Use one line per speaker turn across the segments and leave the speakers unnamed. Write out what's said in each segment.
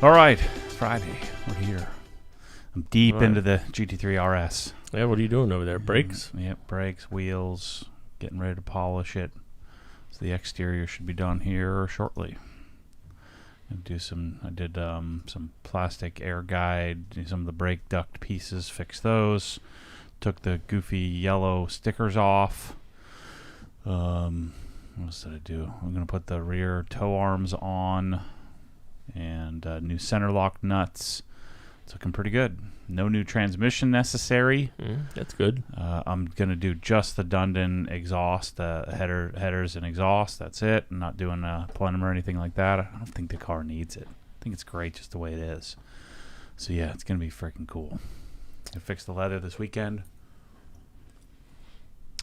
All right, Friday. We're here. I'm deep into the GT3 RS.
Yeah, what are you doing over there? Brakes?
Yep, brakes, wheels, getting ready to polish it. So the exterior should be done here shortly. I did some plastic air guide, some of the brake duct pieces, fixed those. Took the goofy yellow stickers off. What else did I do? I'm going to put the rear tow arms on and new center lock nuts. It's looking pretty good. No new transmission necessary.
That's good.
I'm going to do just the Dundon exhaust, headers and exhaust. That's it. I'm not doing a plenum or anything like that. I don't think the car needs it. I think it's great just the way it is. So yeah, it's going to be freaking cool. I fixed the leather this weekend.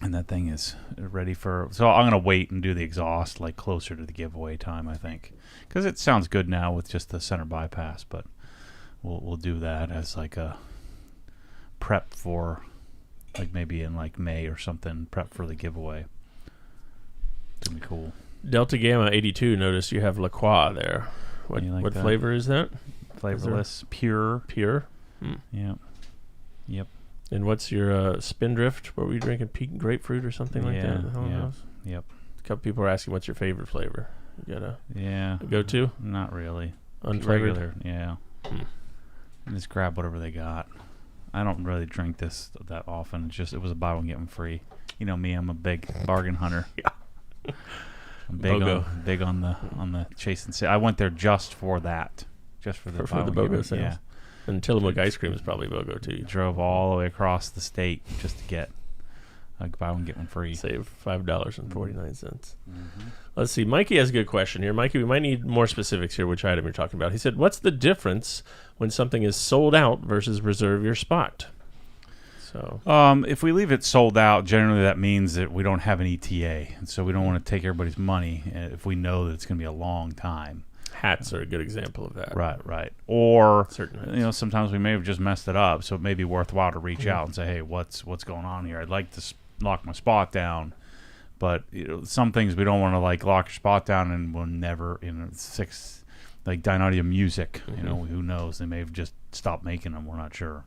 And that thing is ready for... So I'm going to wait and do the exhaust like closer to the giveaway time, I think. Because it sounds good now with just the center bypass, but we'll do that as like a prep for... like maybe in like May or something, prep for the giveaway. It's going to be cool.
Delta Gamma 82, notice you have La Croix there. What
that?
Flavor is that?
Flavorless. Pure.
Pure?
Yep.
And what's your Spindrift? What were you drinking? Peak grapefruit or something like that?
Yep.
A couple people are asking what's your favorite flavor. You got a go-to?
Not really.
Unflavored?
Regular, yeah. Just grab whatever they got. I don't really drink this that often. It was a buy one get one free. You know me, I'm a big bargain hunter.
Yeah.
I'm big on the chase and sale. I went there just for that. Just for the
BOGO sales.
Yeah.
And Tillamook ice cream is probably BOGO too.
Drove all the way across the state just to get buy one get one free.
Save $5.49. Let's see. Mikey has a good question here. Mikey, we might need more specifics here. Which item you're talking about? He said, "What's the difference when something is sold out versus reserve your spot?" So,
if we leave it sold out, generally that means that we don't have an ETA, and so we don't want to take everybody's money if we know that it's going to be a long time.
Hats are a good example of that.
Right. Or
certain hats.
Sometimes we may have just messed it up, so it may be worthwhile to reach out and say, "Hey, what's going on here? I'd like to lock my spot down." But some things we don't want to like lock your spot down, and we'll never like Dynaudio Music. Who knows? They may have just stopped making them. We're not sure.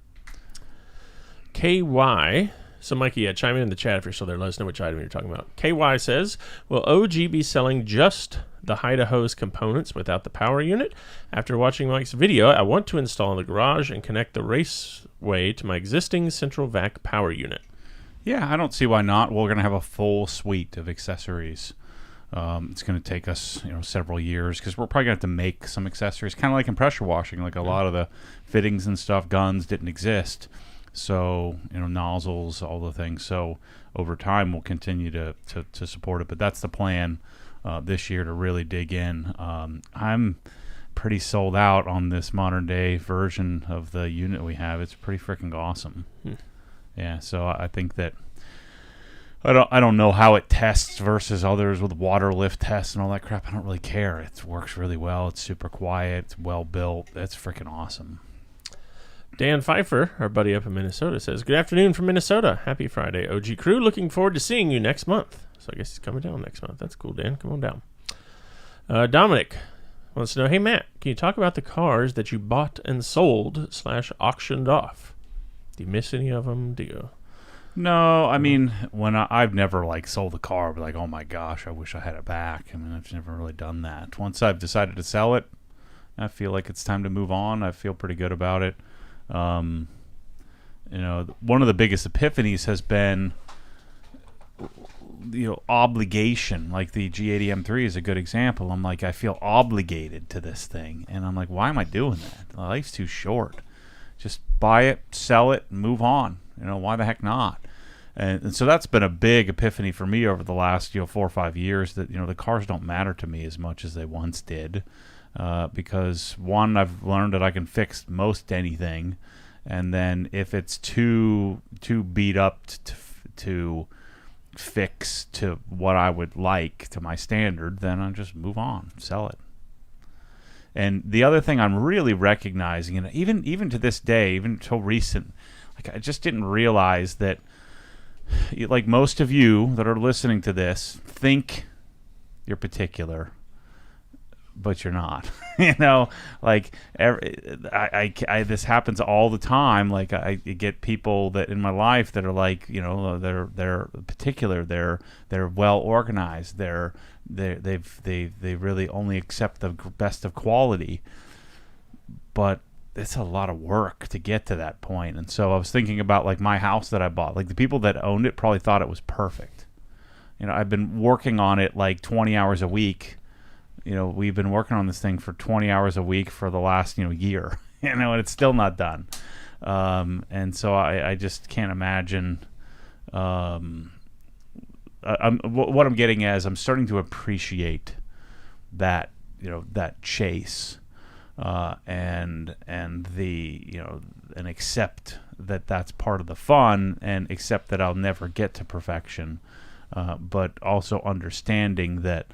KY. So, Mikey, chime in the chat if you're still there. Let us know which item you're talking about. KY says, will OG be selling just the Hose components without the power unit? After watching Mike's video, I want to install in the garage and connect the Raceway to my existing central vac power unit.
Yeah, I don't see why not. We're going to have a full suite of accessories. It's going to take us, several years because we're probably going to have to make some accessories, kind of like in pressure washing. Like a lot of the fittings and stuff, guns didn't exist. So, nozzles, all the things. So, over time, we'll continue to support it. But that's the plan this year to really dig in. I'm pretty sold out on this modern-day version of the unit we have. It's pretty freaking awesome. Yeah, so I think that I don't know how it tests versus others with water lift tests and all that crap. I don't really care. It works really well. It's super quiet. It's well-built. That's freaking awesome.
Dan Pfeiffer, our buddy up in Minnesota, says, "Good afternoon from Minnesota. Happy Friday, OG crew. Looking forward to seeing you next month." So I guess he's coming down next month. That's cool, Dan. Come on down. Dominic wants to know, "Hey, Matt, can you talk about the cars that you bought and sold / auctioned off? Do you miss any of them? Do you?"
No, I mean, when I've never sold a car, but like, oh my gosh, I wish I had it back. I mean, I've never really done that. Once I've decided to sell it, I feel like it's time to move on. I feel pretty good about it. One of the biggest epiphanies has been obligation. Like the G80 M3 is a good example. I'm like, I feel obligated to this thing, and I'm like, why am I doing that? Life's too short. Just buy it, sell it, and move on. Why the heck not? And so that's been a big epiphany for me over the last 4 or 5 years, that the cars don't matter to me as much as they once did. Because one, I've learned that I can fix most anything, and then if it's too beat up to fix to what I would like to my standard, then I just move on, sell it. And the other thing I'm really recognizing, and even to this day, even until recent, I just didn't realize that, like most of you that are listening to this, think you're particular. but you're not. You know, like this happens all the time. Like I get people that in my life that are like, you know, they're particular. They're well organized. They really only accept the best of quality. But it's a lot of work to get to that point. And so I was thinking about like my house that I bought. Like the people that owned it probably thought it was perfect. You know, I've been working on it like 20 hours a week. You know, we've been working on this thing for 20 hours a week for the last, year, and it's still not done. And so I just can't imagine. What I'm getting at is I'm starting to appreciate that, that chase, and accept that that's part of the fun, and accept that I'll never get to perfection. But also understanding that,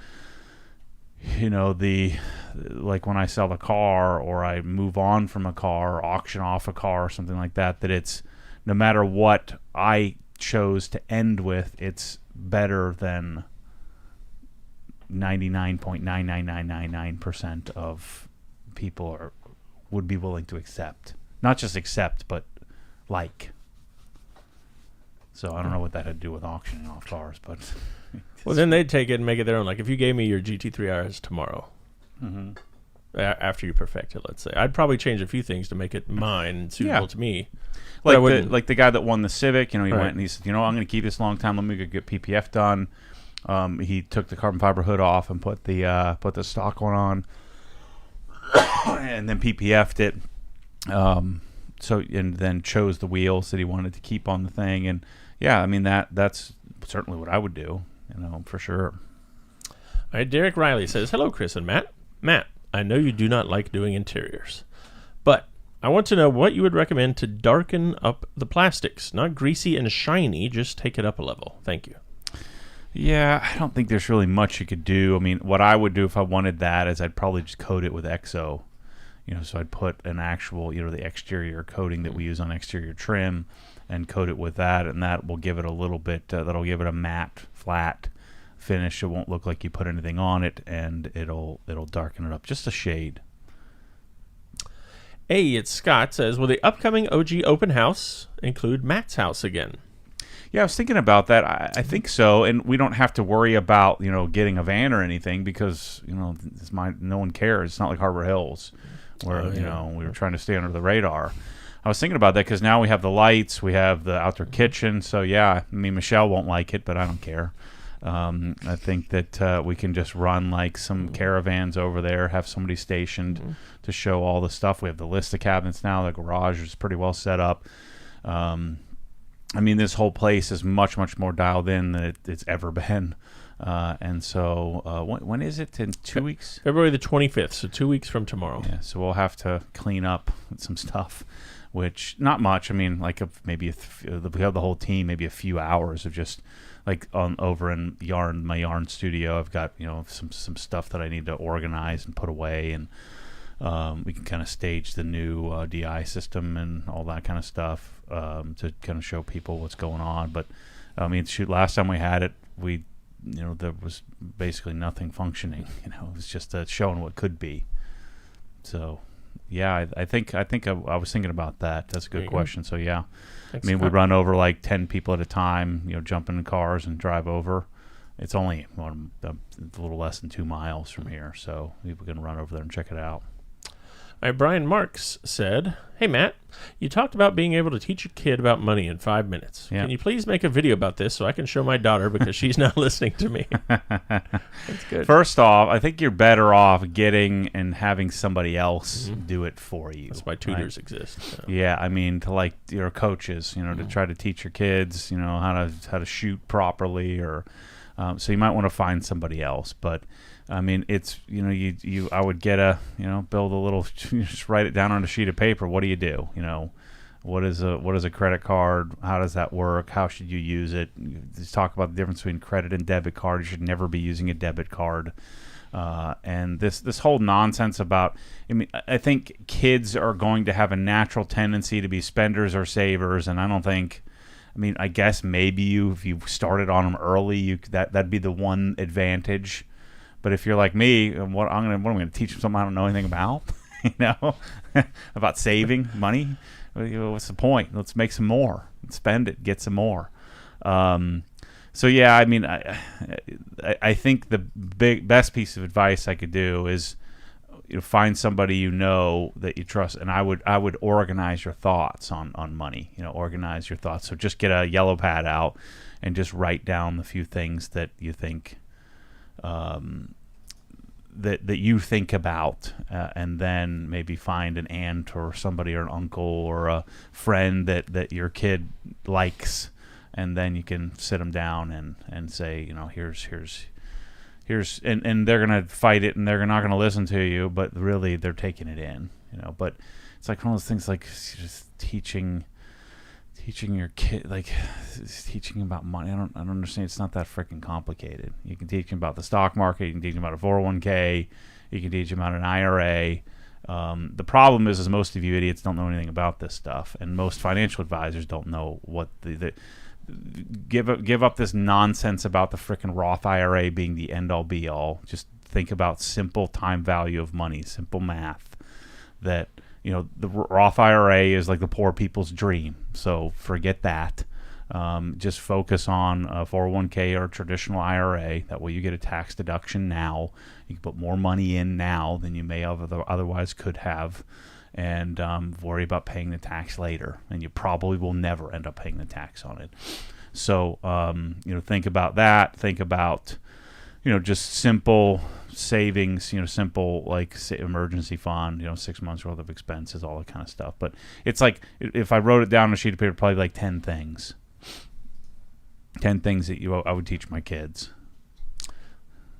like when I sell a car or I move on from a car or auction off a car or something like that, that it's no matter what I chose to end with, it's better than 99.99999% of people would be willing to accept. Not just accept, but like. So I don't know what that had to do with auctioning off cars, but
well, then they'd take it and make it their own. Like if you gave me your GT3 RS tomorrow, after you perfect it, let's say, I'd probably change a few things to make it mine and suitable to me.
Like the guy that won the Civic, he went and he said, I'm going to keep this a long time. Let me go get PPF done. He took the carbon fiber hood off and put the stock one on, and then PPF'd it. And then chose the wheels that he wanted to keep on the thing, and yeah, I mean that's certainly what I would do, for sure.
All right, Derek Riley says, "Hello, Chris and Matt. Matt, I know you do not like doing interiors, but I want to know what you would recommend to darken up the plastics. Not greasy and shiny, just take it up a level. Thank you."
Yeah, I don't think there's really much you could do. I mean, what I would do if I wanted that is I'd probably just coat it with Exo. So I'd put an actual, the exterior coating that we use on exterior trim, and coat it with that, and that will give it a little bit. That'll give it a matte, flat finish. It won't look like you put anything on it, and it'll darken it up just a shade.
Hey, it's Scott says, will the upcoming OG open house include Matt's house again?
Yeah, I was thinking about that. I think so, and we don't have to worry about getting a van or anything because no one cares. It's not like Harbor Hills, where we were trying to stay under the radar. I was thinking about that because now we have the lights, we have the outdoor kitchen. So yeah, I mean Michelle won't like it, but I don't care. I think that we can just run like some caravans over there, have somebody stationed to show all the stuff. We have the list of cabinets now. The garage is pretty well set up. I mean, this whole place is much, much more dialed in than it's ever been. And so when is it? In 2 weeks?
February the 25th, so 2 weeks from tomorrow.
Yeah, so we'll have to clean up some stuff, which not much. I mean, like we have the whole team, maybe a few hours of just like over in my yarn studio. I've got some stuff that I need to organize and put away, and we can kind of stage the new DI system and all that kind of stuff to kind of show people what's going on. But I mean, last time we had it, there was basically nothing functioning. It was just showing what could be. So, yeah, I think I was thinking about that. That's a good question. So, yeah, thanks. I mean, we run over like 10 people at a time. Jump in cars and drive over. It's only a little less than 2 miles from here, so people can run over there and check it out.
All right, Brian Marks said, "Hey, Matt, you talked about being able to teach a kid about money in 5 minutes. Yeah. Can you please make a video about this so I can show my daughter because she's not listening to me?" That's good.
First off, I think you're better off getting and having somebody else do it for you.
That's why tutors exist.
So. Yeah, I mean, to like your coaches, to try to teach your kids, how to shoot properly, or so you might want to find somebody else, but. I mean, it's I would get build a little, just write it down on a sheet of paper. What do you do? What is a credit card? How does that work? How should you use it? Just talk about the difference between credit and debit card. You should never be using a debit card. And this whole nonsense about, I think kids are going to have a natural tendency to be spenders or savers, and I don't think. I guess maybe if you started on them early, that'd be the one advantage. But if you're like me, what am I going to teach them something I don't know anything about? About saving money? What's the point? Let's make some more. Let's spend it. Get some more. So yeah, I mean, I think the best piece of advice I could do is find somebody that you trust, and I would organize your thoughts on money. Organize your thoughts. So just get a yellow pad out and just write down the few things that you think that you think about, and then maybe find an aunt or somebody or an uncle or a friend that your kid likes, and then you can sit them down and say, here's and they're gonna fight it and they're not gonna listen to you, but really they're taking it in, But it's like one of those things, like just teaching your kid, like teaching about money. I don't understand. It's not that freaking complicated. You can teach them about the stock market. You can teach them about a 401k. You can teach them about an IRA. The problem is most of you idiots don't know anything about this stuff, and most financial advisors don't know what give up this nonsense about the freaking Roth IRA being the end all be all. Just think about simple time value of money, simple math. That the Roth IRA is like the poor people's dream. So forget that. Just focus on a 401k or a traditional IRA. That way you get a tax deduction now. You can put more money in now than you may have otherwise could have, and worry about paying the tax later. And you probably will never end up paying the tax on it. So think about that. Think about just simple savings, simple like emergency fund, 6 months worth of expenses, all that kind of stuff. But it's like, if I wrote it down on a sheet of paper, probably like 10 things that I would teach my kids.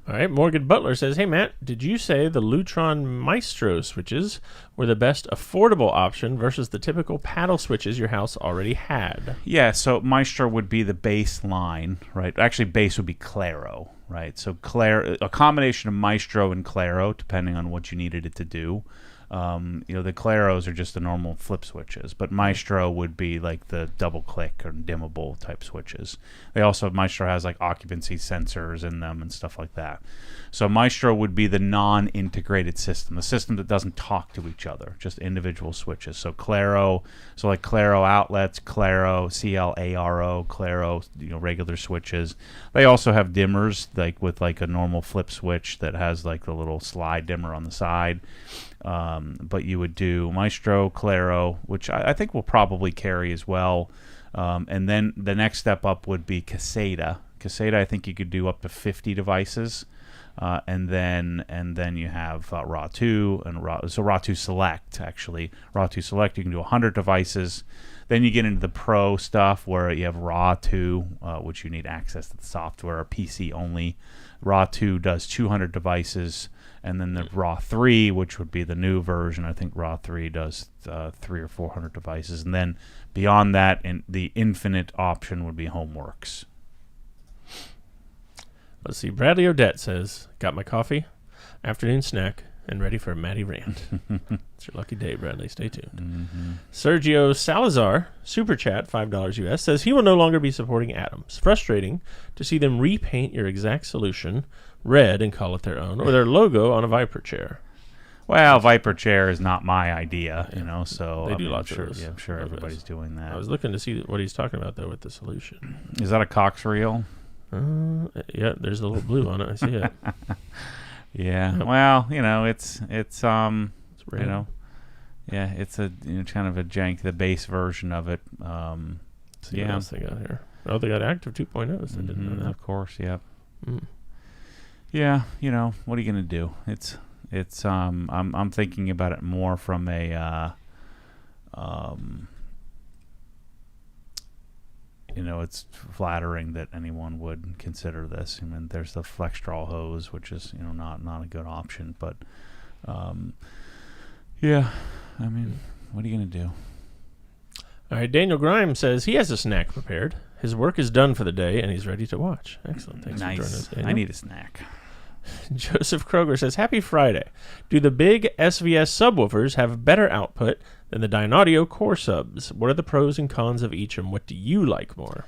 All right, Morgan Butler says, hey, Matt, did you say the Lutron Maestro switches were the best affordable option versus the typical paddle switches your house already had?
Yeah, so Maestro would be the baseline, right? Actually, base would be Claro, right? So a combination of Maestro and Claro, depending on what you needed it to do. The Claros are just the normal flip switches, but Maestro would be like the double click or dimmable type switches. Maestro has like occupancy sensors in them and stuff like that. So Maestro would be the non-integrated system, the system that doesn't talk to each other, just individual switches. So Claro, like Claro outlets, Claro, CLARO, Claro, regular switches. They also have dimmers, like with like a normal flip switch that has like the little slide dimmer on the side. But you would do Maestro, Claro, which I think will probably carry as well. And then the next step up would be Caseta. Caseta, I think you could do up to 50 devices. And then you have RAW2 and RAW2 Select, actually. RAW2 Select, you can do 100 devices. Then you get into the Pro stuff where you have RAW2, which you need access to the software, PC only. RAW2 does 200 devices. And then the RAW3, which would be the new version. I think RAW3 does 300 or 400 devices. And then beyond that, the infinite option would be HomeWorks.
Let's see. Bradley Odette says, got my coffee, afternoon snack, and ready for a Matty rant. It's your lucky day, Bradley. Stay tuned.
Mm-hmm.
Sergio Salazar, super chat, $5 US, says he will no longer be supporting Atoms. Frustrating to see them repaint your exact solution red and call it their own, or their logo on a Viper chair.
Well, Viper chair is not my idea, so
they do lots of those.
Yeah, I'm sure everybody's doing that.
I was looking to see what he's talking about, though, with the solution.
Is that a Cox reel?
Yeah, there's a little blue on it. I see it.
Yeah. Yep. Well, it's
red.
Yeah, it's a kind of a jank, the base version of it.
See what else they got here. Oh, they got Active 2.0s. I didn't know that.
Of course, yep.
Mm.
Yeah, what are you gonna do? It's I'm thinking about it more from a it's flattering that anyone would consider this. I mean, there's the flex draw hose, which is not a good option, but yeah, I mean, what are you gonna do?
All right, Daniel Grimes says he has a snack prepared. His work is done for the day, and he's ready to watch. Excellent. Thanks for joining us, Daniel.
I need a snack.
Joseph Kroger says, happy Friday. Do the big SVS subwoofers have better output than the Dynaudio core subs? What are the pros and cons of each, and what do you like more?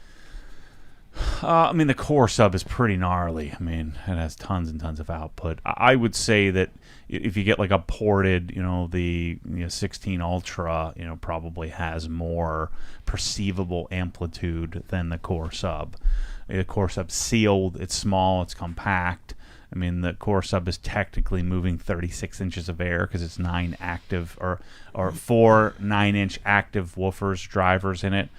I mean, the core sub is pretty gnarly. I mean, it has tons and tons of output. I would say that if you get like a ported, the 16 Ultra, probably has more perceivable amplitude than the core sub. The core sub's sealed. It's small. It's compact. I mean, the core sub is technically moving 36 inches of air because it's 9 active or 4 9-inch active woofers drivers in it.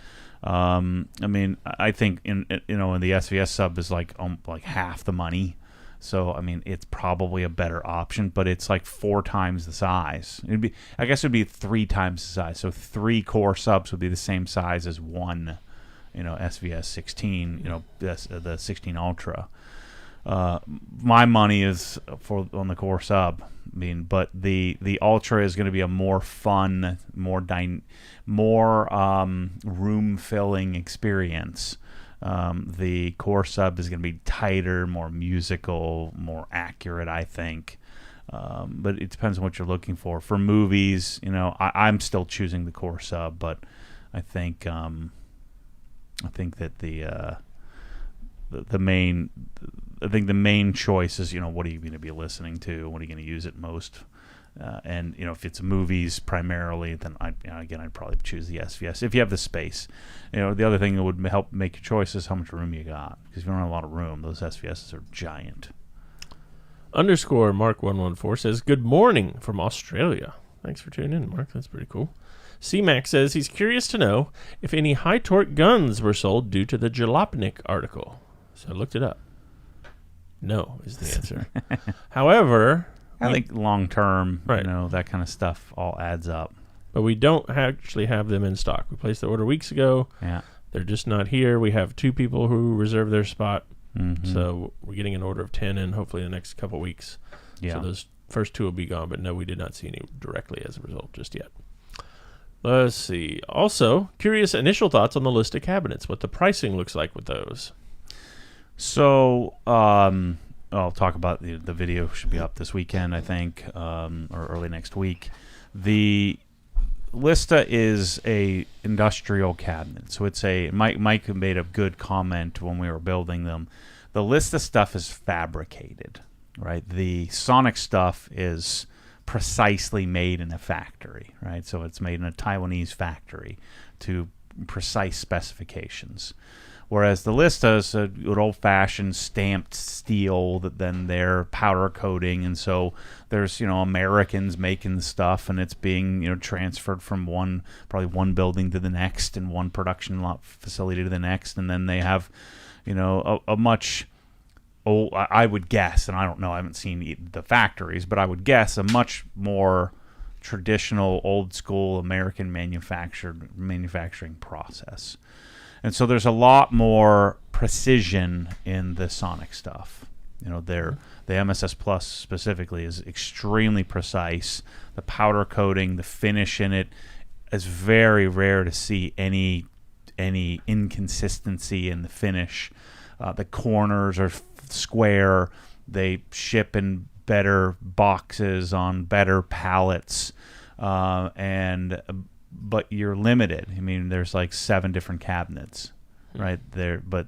I mean, I think in the SVS sub is like half the money, so I mean it's probably a better option, but it's like 4 times the size. I guess it'd be 3 times the size. So 3 core subs would be the same size as one, SVS 16, the 16 Ultra. My money is on the core sub. I mean, but the Ultra is going to be a more fun, more room filling experience. The core sub is going to be tighter, more musical, more accurate, I think. But it depends on what you're looking for. For movies, I'm still choosing the core sub, but I think that the main choice is, what are you going to be listening to? What are you going to use it most? And if it's movies primarily, then I'd probably choose the SVS if you have the space. The other thing that would help make your choice is how much room you got, because if you don't have a lot of room, those SVSs are giant.
Underscore Mark114 says, good morning from Australia. Thanks for tuning in, Mark. That's pretty cool. C-Mac says he's curious to know if any high-torque guns were sold due to the Jalopnik article. So I looked it up. No is the answer. However,
I think long term,
right,
that kind of stuff all adds up.
But we don't actually have them in stock. We placed the order weeks ago.
Yeah.
They're just not here. We have 2 people who reserved their spot.
Mm-hmm.
So we're getting an order of 10 in hopefully the next couple weeks.
Yeah.
So those first 2 will be gone, but no, we did not see any directly as a result just yet. Let's see. Also, curious initial thoughts on the list of cabinets, what the pricing looks like with those.
So, I'll talk about the video should be up this weekend, I think, or early next week. The Lista is a industrial cabinet, so it's Mike made a good comment when we were building them. The Lista stuff is fabricated, right? The Sonic stuff is precisely made in a factory, right? So it's made in a Taiwanese factory to precise specifications. Whereas the Lista is a good old-fashioned stamped steel that then they're powder coating, and so there's Americans making the stuff, and it's being transferred from probably one building to the next and one production lot facility to the next, and then they have a much I would guess, and I don't know, I haven't seen the factories, but I would guess a much more traditional, old-school American manufacturing process. And so there's a lot more precision in the Sonic stuff. The MSS Plus specifically is extremely precise. The powder coating, the finish in it is very rare to see any inconsistency in the finish. The corners are square. They ship in better boxes on better pallets, but you're limited. I mean, there's like 7 different cabinets, right there, but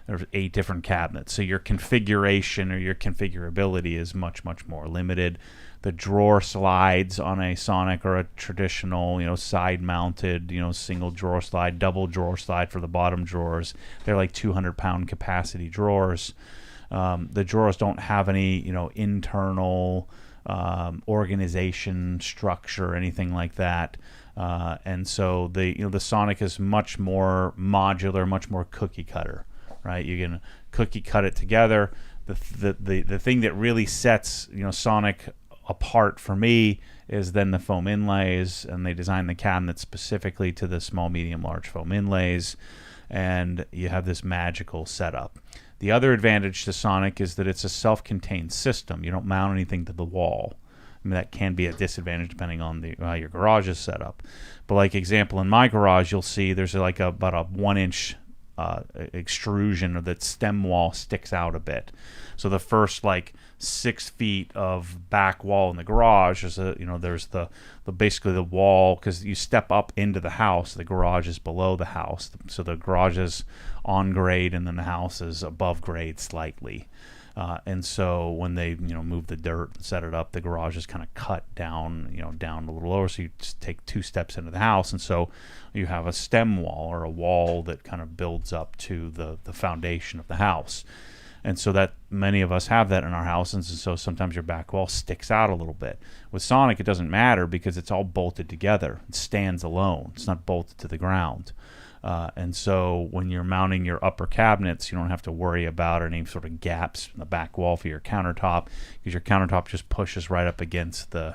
there's 8 different cabinets. So your configuration or your configurability is much, much more limited. The drawer slides on a Sonic or a traditional, side-mounted, single drawer slide, double drawer slide for the bottom drawers. They're like 200-pound capacity drawers. The drawers don't have any, internal organization, structure, anything like that. And so the Sonic is much more modular, much more cookie cutter, right? You can cookie cut it together. The thing that really sets Sonic apart for me is then the foam inlays, and they design the cabinet specifically to the small, medium, large foam inlays, and you have this magical setup. The other advantage to Sonic is that it's a self-contained system. You don't mount anything to the wall. I mean, that can be a disadvantage depending on how your garage is set up. But like example, in my garage, you'll see there's like about a 1-inch extrusion, or that stem wall sticks out a bit. So the first like 6 feet of back wall in the garage is there's the basically the wall, because you step up into the house. The garage is below the house, so the garage is on grade, and then the house is above grade slightly. And so when they move the dirt and set it up, the garage is kind of cut down down a little lower. So you just take 2 steps into the house, and so you have a stem wall, or a wall that kind of builds up to the foundation of the house. And so that many of us have that in our house, and so sometimes your back wall sticks out a little bit. With Sonic, it doesn't matter because it's all bolted together. It stands alone. It's not bolted to the ground. And so when you're mounting your upper cabinets, you don't have to worry about any sort of gaps in the back wall for your countertop, because your countertop just pushes right up against the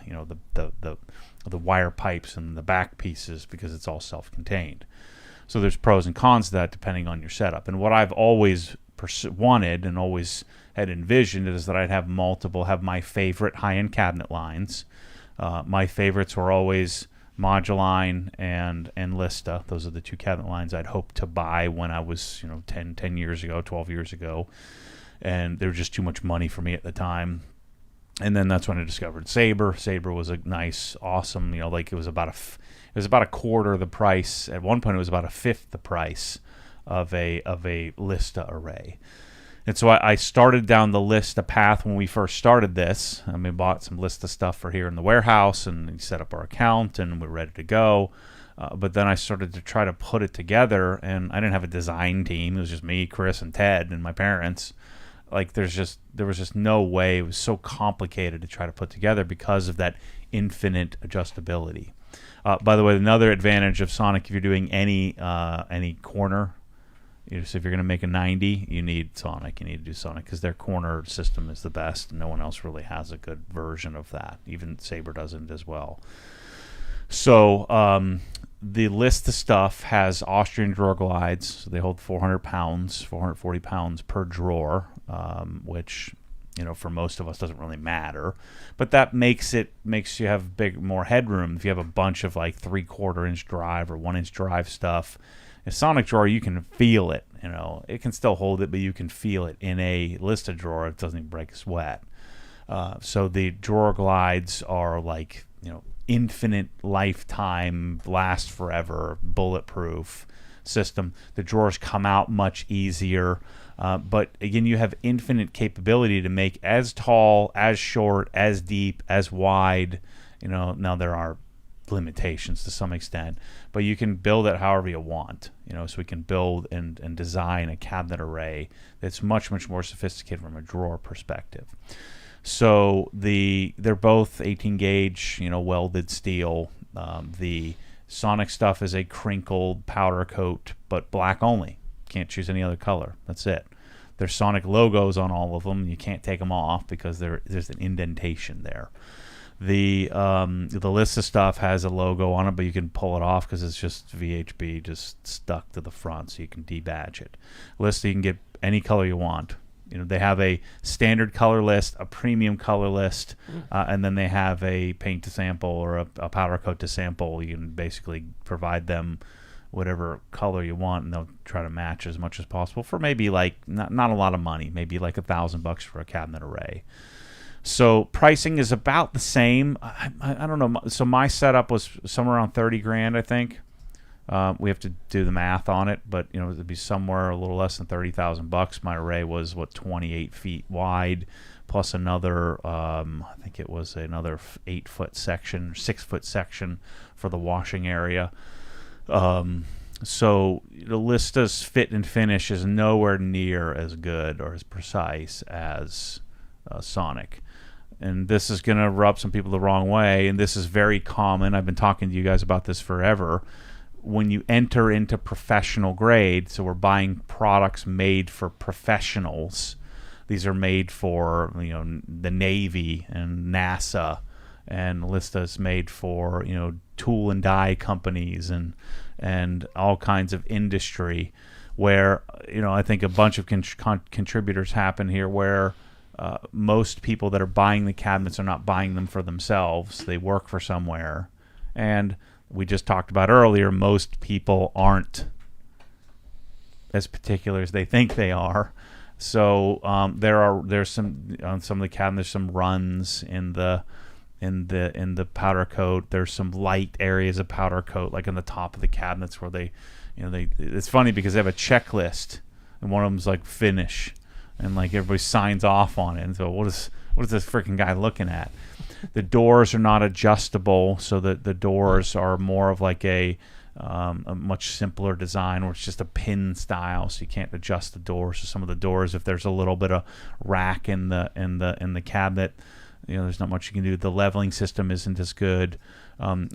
wire pipes and the back pieces, because it's all self-contained. So there's pros and cons to that depending on your setup. And what I've always wanted and always had envisioned is that I'd have my favorite high-end cabinet lines. My favorites were always Moduline and Lista. Those are the 2 cabinet lines I'd hoped to buy when I was 10 years ago, 12 years ago, and they were just too much money for me at the time. And then that's when I discovered Sabre. Sabre was a nice, awesome, like it was about a quarter the price. At one point it was about a fifth the price of a Lista array. And so I started down the Lista path when we first started this. Bought some Lista stuff for here in the warehouse, and we set up our account, and we're ready to go. But then I started to try to put it together, and I didn't have a design team. It was just me, Chris, and Ted, and my parents. Like there was just no way. It was so complicated to try to put together because of that infinite adjustability. By the way, another advantage of Sonic, if you're doing any corner, so if you're going to make a 90, you need Sonic. You need to do Sonic because their corner system is the best. No one else really has a good version of that. Even Sabre doesn't as well. So the Lista stuff has Austrian drawer glides. So they hold 400 pounds, 440 pounds per drawer, which for most of us doesn't really matter. But that makes you have more headroom. If you have a bunch of like 3/4 inch drive or 1 inch drive stuff, a Sonic drawer, you can feel it. It can still hold it, but you can feel it. In a Lista drawer, it doesn't even break a sweat. So the drawer glides are like infinite lifetime, last forever, bulletproof system. The drawers come out much easier, but again, you have infinite capability to make as tall, as short, as deep, as wide. Now there are limitations to some extent, but you can build it however you want. So we can build and design a cabinet array that's much more sophisticated from a drawer perspective. So they're both 18 gauge, welded steel. The Sonic stuff is a crinkled powder coat, but black only. Can't choose any other color. That's it. There's Sonic logos on all of them. You can't take them off because there's an indentation there. The Lista stuff has a logo on it, but you can pull it off because it's just VHB just stuck to the front, so you can debadge it. Lista, you can get any color you want. They have a standard color list, a premium color list, and then they have a paint to sample or a powder coat to sample. You can basically provide them whatever color you want, and they'll try to match as much as possible for maybe like not a lot of money, maybe like $1,000 for a cabinet array. So pricing is about the same. I don't know. So my setup was somewhere around $30,000, I think. We have to do the math on it, but it'd be somewhere a little less than $30,000. My array was 28 feet wide, plus another. I think it was another 8-foot section, 6-foot section for the washing area. So the Lista's fit and finish is nowhere near as good or as precise as Sonic. And this is going to rub some people the wrong way, and this is very common. I've been talking to you guys about this forever. When you enter into professional grade, so we're buying products made for professionals. These are made for the Navy and NASA, and Lista's made for tool and die companies and all kinds of industry. Where I think a bunch of contributors happen here where. Most people that are buying the cabinets are not buying them for themselves. They work for somewhere. And we just talked about earlier, most people aren't as particular as they think they are. So there's some on some of the cabinets, some runs in the powder coat. There's some light areas of powder coat, like on the top of the cabinets where they it's funny because they have a checklist, and one of them's like finish, and like everybody signs off on it. And so what is this freaking guy looking at? The doors are not adjustable, so that the doors are more of like a much simpler design where it's just a pin style, so you can't adjust the doors. So some of the doors, if there's a little bit of rack in the cabinet, there's not much you can do. The leveling system isn't as good.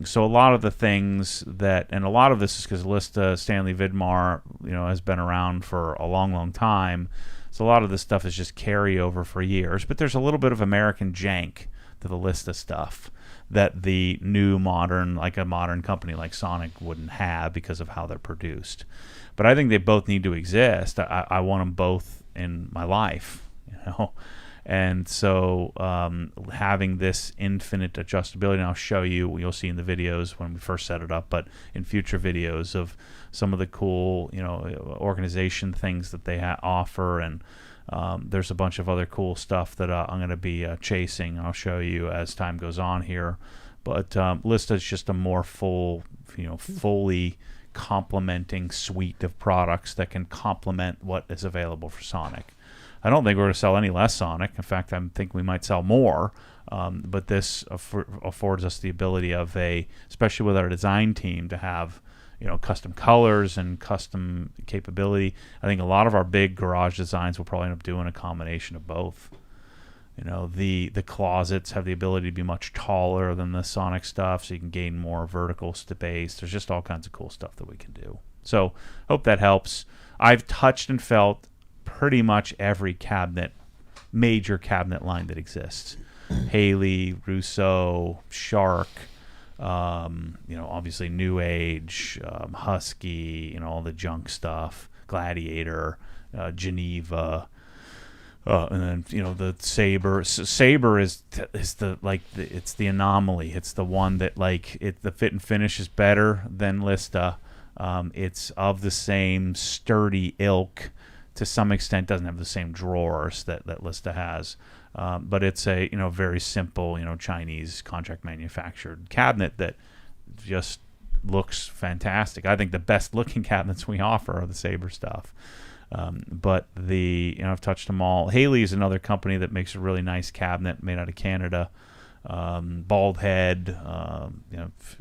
So a lot of the things and a lot of this is because Lista, Stanley Vidmar, has been around for a long, long time. So a lot of this stuff is just carryover for years. But there's a little bit of American jank to the Lista stuff that the new modern company like Sonic wouldn't have because of how they're produced. But I think they both need to exist. I want them both in my life, And so having this infinite adjustability, and I'll show you'll see in the videos when we first set it up, but in future videos of some of the cool, organization things that they offer, and there's a bunch of other cool stuff that I'm going to be chasing. I'll show you as time goes on here. But Lista is just a more fully complementing suite of products that can complement what is available for Sonic. I don't think we're going to sell any less Sonic. In fact, I think we might sell more. But this affords us the ability of especially with our design team, to have custom colors and custom capability. I think a lot of our big garage designs will probably end up doing a combination of both. The closets have the ability to be much taller than the Sonic stuff, so you can gain more vertical space. There's just all kinds of cool stuff that we can do. So hope that helps. I've touched and felt pretty much every major cabinet line that exists. Haley, Russo, Shark, obviously New Age, Husky, all the junk stuff, Gladiator, Geneva, and then the Saber. Saber is the it's the anomaly. It's the one that the fit and finish is better than Lista. It's of the same sturdy ilk. To some extent, doesn't have the same drawers that Lista has, but it's a very simple Chinese contract manufactured cabinet that just looks fantastic. I think the best looking cabinets we offer are the Saber stuff, but I've touched them all. Haley is another company that makes a really nice cabinet made out of Canada. Bald Head,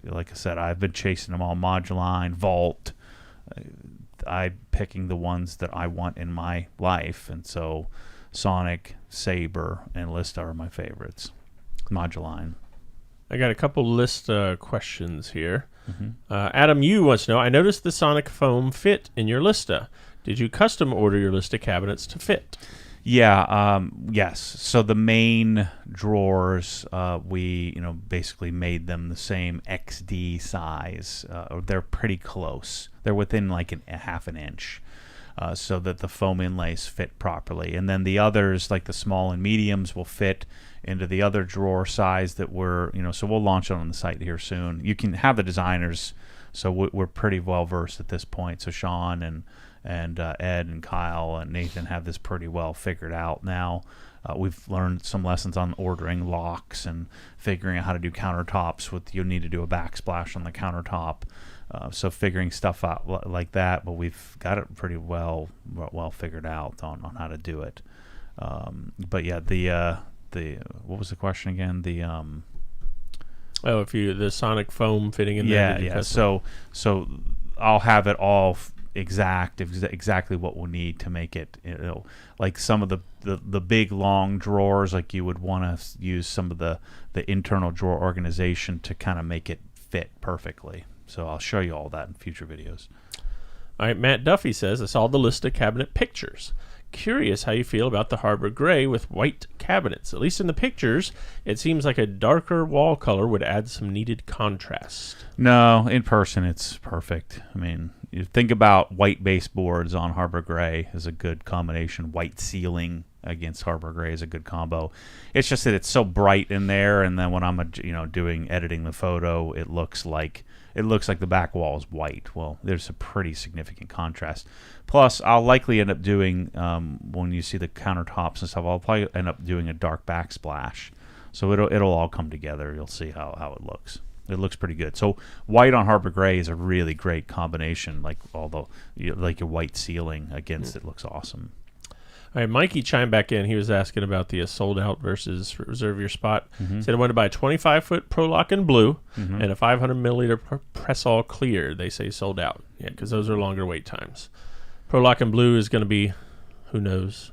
like I said, I've been chasing them all. Moduline, Vault. I'm picking the ones that I want in my life, and so Sonic, Saber, and Lista are my favorites. Moduline.
I got a couple list questions here. Adam Yu wants to know, I noticed the Sonic foam fit in your Lista. Did you custom order your Lista cabinets to fit?
Yeah, yes. So the main drawers, we basically made them the same XD size. They're pretty close. They're within like a half an inch, so that the foam inlays fit properly. And then the others, like the small and mediums, will fit into the other drawer size that so we'll launch it on the site here soon. You can have the designers, so we're pretty well versed at this point. So Sean and Ed and Kyle and Nathan have this pretty well figured out now. We've learned some lessons on ordering locks and figuring out how to do countertops you'll need to do a backsplash on the countertop. So figuring stuff out like that, but we've got it pretty well figured out on how to do it. But yeah, the what was the question again?
The Sonic foam fitting in there.
Yeah. So I'll have it all exactly what we'll need to make it. Like some of the big long drawers, like you would want to use some of the internal drawer organization to kind of make it fit perfectly. So I'll show you all that in future videos.
All right, Matt Duffy says, I saw the Lista cabinet pictures. Curious how you feel about the Harbor Gray with white cabinets. At least in the pictures, it seems like a darker wall color would add some needed contrast.
No, in person it's perfect. I mean, you think about white baseboards on Harbor Gray as a good combination. White ceiling, against Harbor Gray is a good combo. It's just that it's so bright in there, and then when I'm editing the photo, it looks like the back wall is white. Well, there's a pretty significant contrast. Plus, I'll likely end up doing when you see the countertops and stuff, I'll probably end up doing a dark backsplash. So it'll all come together. You'll see how it looks. It looks pretty good. So white on Harbor Gray is a really great combination. Like your white ceiling against it looks awesome.
All right, Mikey chimed back in. He was asking about the sold out versus reserve your spot. He said I wanted to buy a 25-foot Pro-Lock in blue and a 500 milliliter Press-All clear. They say sold out. Yeah, because those are longer wait times. Pro-Lock in blue is going to be, who knows.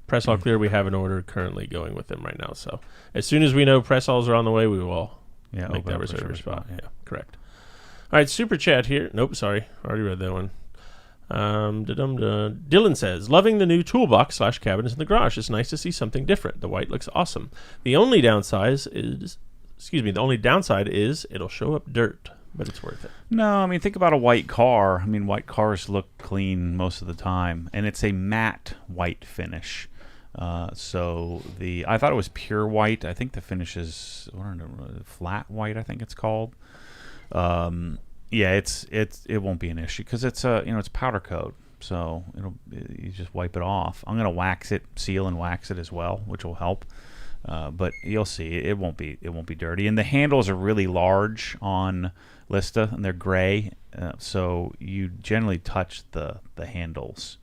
Press-All clear we have an order currently going with them right now. So as soon as we know Press-Alls are on the way, we will make that reserve spot. Yeah, correct. All right, super chat here. Nope, sorry. Already read that one. Dylan says, loving the new toolbox / cabinets in the garage. It's nice to see something different. The white looks awesome. The only downside is it'll show up dirt, but it's worth it.
No, I mean, think about a white car. I mean, white cars look clean most of the time, and it's a matte white finish. I thought it was pure white. I think the finish is flat white, I think it's called. Yeah, it won't be an issue because it's it's powder coat, so you just wipe it off. I'm gonna wax it, seal and wax it as well, which will help. But you'll see it won't be dirty. And the handles are really large on Lista, and they're gray, so you generally touch the handles,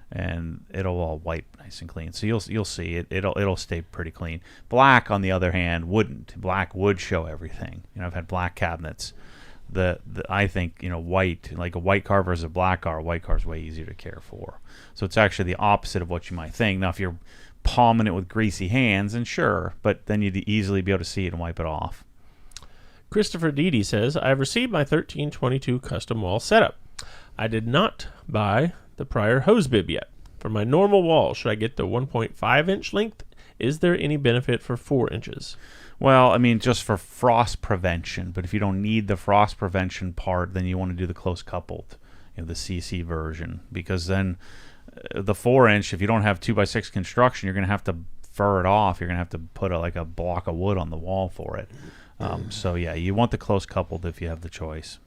and it'll all wipe nice and clean. So you'll see it'll stay pretty clean. Black, on the other hand, wouldn't. Black would show everything. I've had black cabinets. I think white, like a white car versus a black car. A white car is way easier to care for. So it's actually the opposite of what you might think. Now, if you're palming it with greasy hands, and sure, but then you'd easily be able to see it and wipe it off.
Christopher Deedy says, I've received my 1322 custom wall setup. I did not buy the prior hose bib yet. For my normal wall, should I get the 1.5 inch length? Is there any benefit for 4 inches?
Well, I mean, just for frost prevention. But if you don't need the frost prevention part, then you want to do the close coupled, the CC version, because then the 4 inch, if you don't have 2x6 construction, you're going to have to fur it off. You're going to have to put a block of wood on the wall for it. So yeah, you want the close coupled if you have the choice.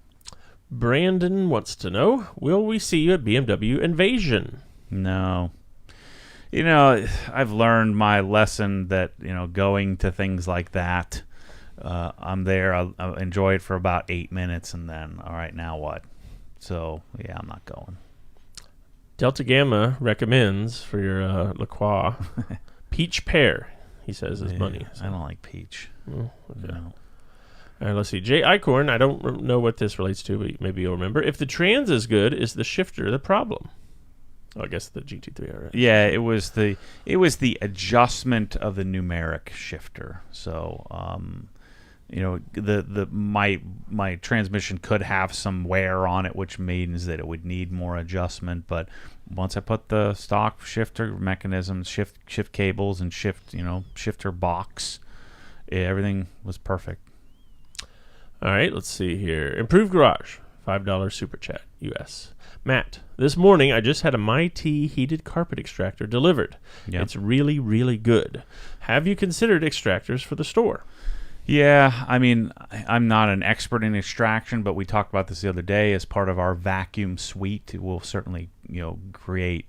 Brandon wants to know, will we see you at BMW Invasion?
No. I've learned my lesson that, going to things like that, I'm there, I'll enjoy it for about 8 minutes, and then, all right, now what? So, yeah, I'm not going.
Delta Gamma recommends for your La Croix peach pear, he says, is money. So.
I don't like peach.
Oh, okay.
No.
All right, let's see. Jay Icorn, I don't know what this relates to, but maybe you'll remember. If the trans is good, is the shifter the problem? Oh, I guess the GT3 RS.
Yeah, it was the adjustment of the numeric shifter. So, my transmission could have some wear on it, which means that it would need more adjustment. But once I put the stock shifter mechanisms, shift cables, and shifter box, everything was perfect.
All right, let's see here. Improved Garage, $5 super chat, US. Matt, this morning I just had a MyT heated carpet extractor delivered. Yep. It's really, really good. Have you considered extractors for the store?
Yeah, I mean, I'm not an expert in extraction, but we talked about this the other day. As part of our vacuum suite, we'll certainly, create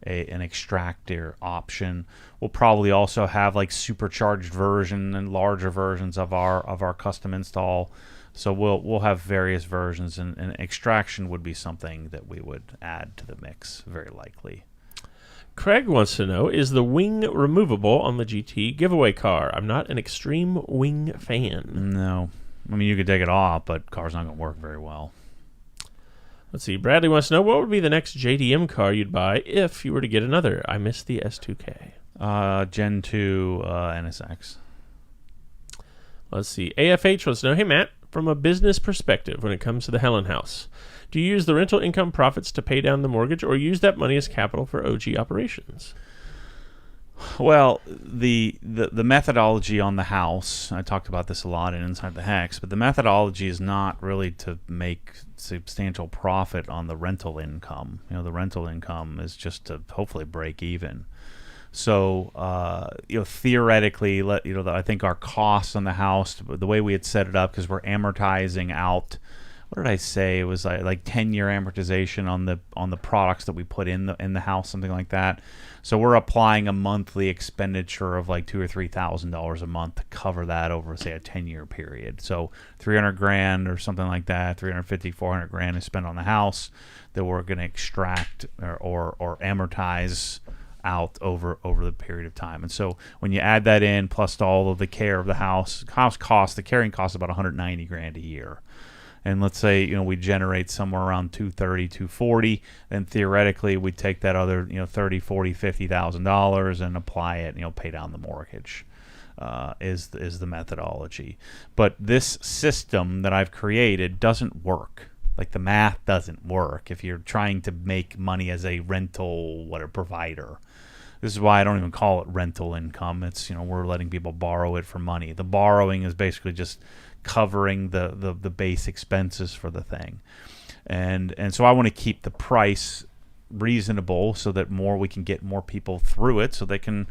an extractor option. We'll probably also have like supercharged version and larger versions of our custom install. So we'll have various versions, and extraction would be something that we would add to the mix, very likely.
Craig wants to know, is the wing removable on the GT giveaway car? I'm not an extreme wing fan.
No. I mean, you could take it off, but car's not going to work very well.
Let's see. Bradley wants to know, what would be the next JDM car you'd buy if you were to get another? I missed the S2K.
Gen 2 NSX.
Let's see. AFH wants to know, hey, Matt, from a business perspective when it comes to the Helen House, do you use the rental income profits to pay down the mortgage or use that money as capital for OG operations?
Well, the methodology on the house, I talked about this a lot in Inside the Hex, but the methodology is not really to make substantial profit on the rental income. The rental income is just to hopefully break even. So, theoretically, I think our costs on the house, the way we had set it up, because we're amortizing out. What did I say? It was like 10-year amortization on the products that we put in the house, something like that. So we're applying a monthly expenditure of like $2,000 or $3,000 a month to cover that over, say, a 10-year period. So 300 grand or something like that, 350, 400 grand is spent on the house that we're going to extract or amortize out over the period of time. And so when you add that in, plus all of the care of the house cost, the carrying cost is about 190 grand a year. And let's say, we generate somewhere around 230, 240, then theoretically we take that other, 30, 40, $50,000 and apply it, pay down the mortgage. Is the methodology. But this system that I've created doesn't work. Like, the math doesn't work if you're trying to make money as a rental provider. This is why I don't even call it rental income. It's, we're letting people borrow it for money. The borrowing is basically just covering the base expenses for the thing. And so I want to keep the price reasonable so that we can get more people through it so they can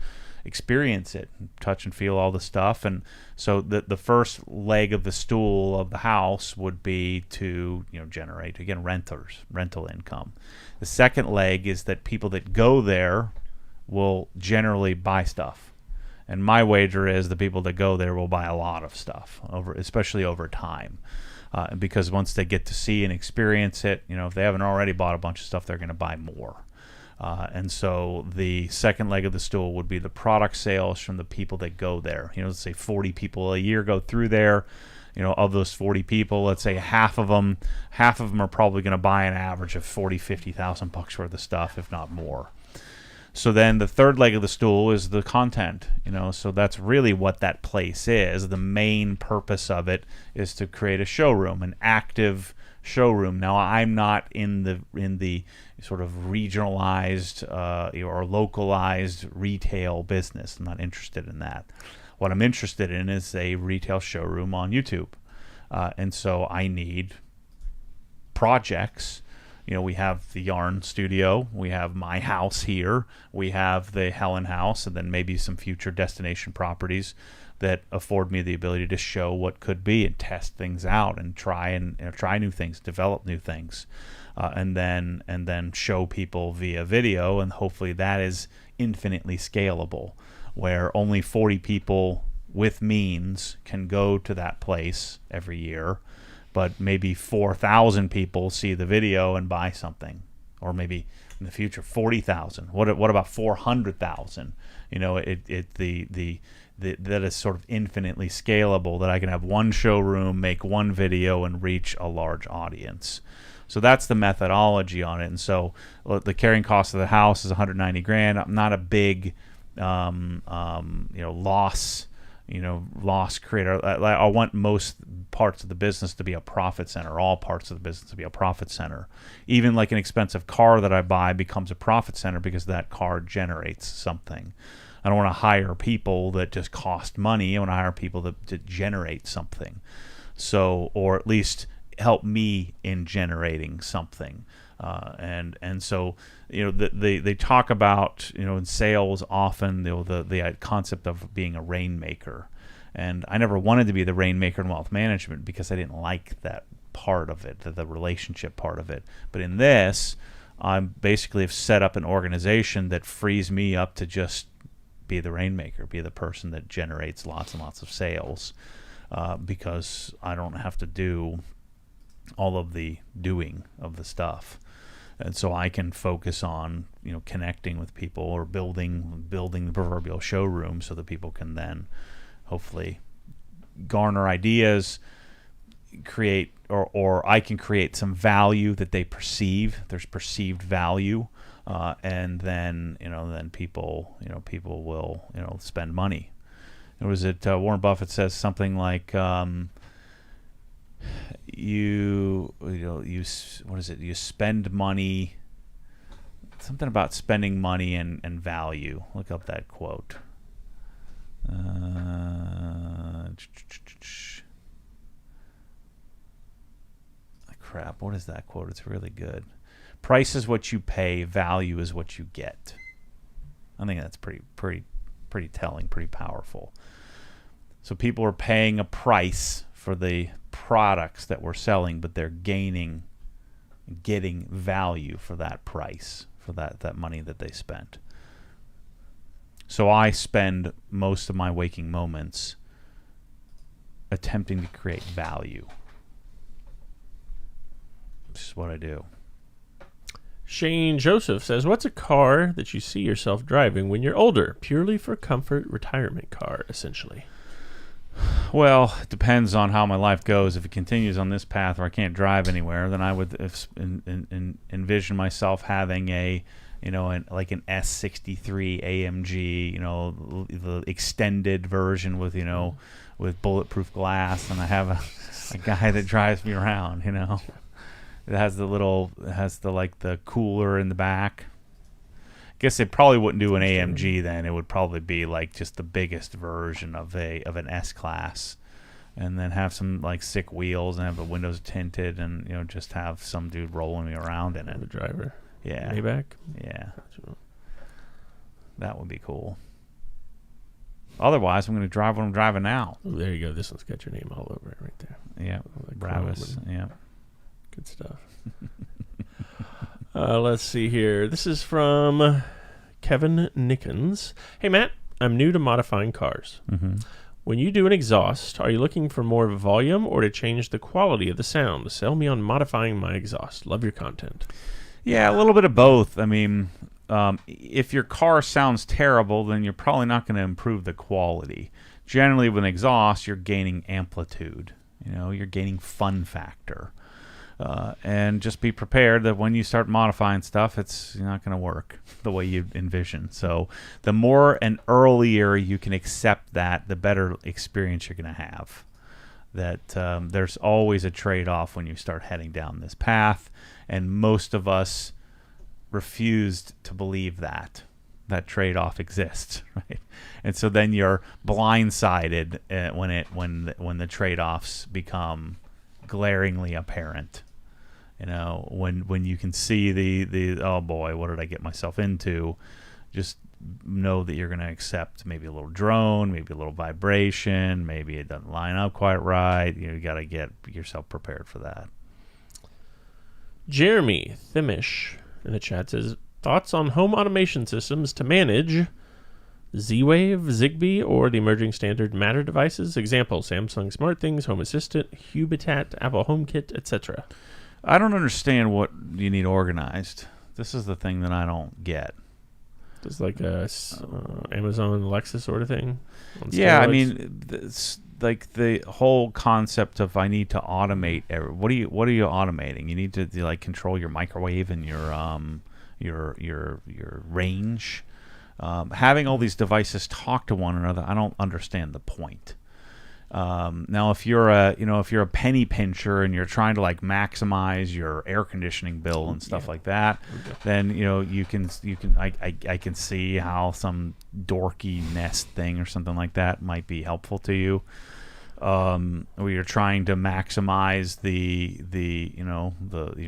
experience it, touch and feel all the stuff. And so the first leg of the stool of the house would be to generate, again, rental income. The second leg is that people that go there will generally buy stuff, and my wager is the people that go there will buy a lot of stuff, especially over time, because once they get to see and experience it, if they haven't already bought a bunch of stuff, they're going to buy more. And so the second leg of the stool would be the product sales from the people that go there. Let's say 40 people a year go through there. Of those 40 people, let's say half of them are probably going to buy an average of 40, 50,000 bucks worth of stuff, if not more. So then the third leg of the stool is the content, so that's really what that place is. The main purpose of it is to create a showroom, an active showroom. Now, I'm not in the sort of regionalized or localized retail business. I'm not interested in that. What I'm interested in is a retail showroom on YouTube. And so I need projects. We have the Yarn Studio, we have my house here, we have the Helen House, and then maybe some future destination properties that afford me the ability to show what could be and test things out and try new things, develop new things, and then show people via video, and hopefully that is infinitely scalable, where only 40 people with means can go to that place every year. But maybe 4,000 people see the video and buy something, or maybe in the future 40,000. What about 400,000? That is sort of infinitely scalable. That I can have one showroom, make one video, and reach a large audience. So that's the methodology on it. And so the carrying cost of the house is 190 grand. I'm not a big loss creator. I want most parts of the business to be a profit center, all parts of the business to be a profit center. Even like an expensive car that I buy becomes a profit center because that car generates something. I don't want to hire people that just cost money. I want to hire people that generate something. So, or at least help me in generating something. And so, they talk about, in sales often, the concept of being a rainmaker. And I never wanted to be the rainmaker in wealth management because I didn't like that part of it, the relationship part of it. But in this, I basically have set up an organization that frees me up to just be the rainmaker, be the person that generates lots and lots of sales, because I don't have to do all of the doing of the stuff. And so I can focus on, connecting with people or building the proverbial showroom so that people can then hopefully garner ideas, create, or I can create some value that they perceive. There's perceived value, and then people will spend money. Warren Buffett says something like, you spend money, something about spending money and value. Look up that quote. Crap, what is that quote? It's really good. Price is what you pay, value is what you get. I think that's pretty telling, pretty powerful. So people are paying a price for the products that we're selling, but they're getting value for that price, for that money that they spent. So I spend most of my waking moments attempting to create value. This is what I do.
Shane Joseph says, what's a car that you see yourself driving when you're older? Purely for comfort, retirement car, essentially.
Well, it depends on how my life goes. If it continues on this path where I can't drive anywhere, then I would envision myself having like an S63 AMG, the extended version with, with bulletproof glass, and I have a guy that drives me around, It has the cooler in the back. I guess they probably wouldn't do an AMG then. It would probably be like just the biggest version of an S class, and then have some like sick wheels and have the windows tinted, and just have some dude rolling me around in it.
The driver.
Yeah.
Maybach.
Yeah. That would be cool. Otherwise, I'm going to drive what I'm driving now.
Oh, there you go. This one's got your name all over it right there.
Yeah. Bravis. Yeah.
Good stuff. Let's see here. This is from Kevin Nickens. Hey, Matt, I'm new to modifying cars.
Mm-hmm.
When you do an exhaust, are you looking for more volume or to change the quality of the sound? Sell me on modifying my exhaust. Love your content.
Yeah, a little bit of both. I mean, if your car sounds terrible, then you're probably not going to improve the quality. Generally, with an exhaust, you're gaining amplitude. You're gaining fun factor. And just be prepared that when you start modifying stuff, it's not going to work the way you envision. So the more and earlier you can accept that, the better experience you're going to have. That there's always a trade-off when you start heading down this path, and most of us refused to believe that trade-off exists, right? And so then you're blindsided when the trade-offs become glaringly apparent. When you can see the oh boy, what did I get myself into? Just know that you're going to accept maybe a little drone, maybe a little vibration, maybe it doesn't line up quite right. You got to get yourself prepared for that.
Jeremy Thimish in the chat says, thoughts on home automation systems to manage Z-Wave, Zigbee, or the emerging standard Matter devices? Example, Samsung SmartThings, Home Assistant, Hubitat, Apple HomeKit, etc.
I don't understand what you need organized. This is the thing that I don't get.
It's like a Amazon Alexa sort of thing?
Yeah, I mean, like the whole concept of I need to automate. What are you automating? You need to control your microwave and your range. Having all these devices talk to one another, I don't understand the point. Now, if you're a penny pincher and you're trying to maximize your air conditioning bill and stuff like that, then I can see how some dorky Nest thing or something like that might be helpful to you. Where you're trying to maximize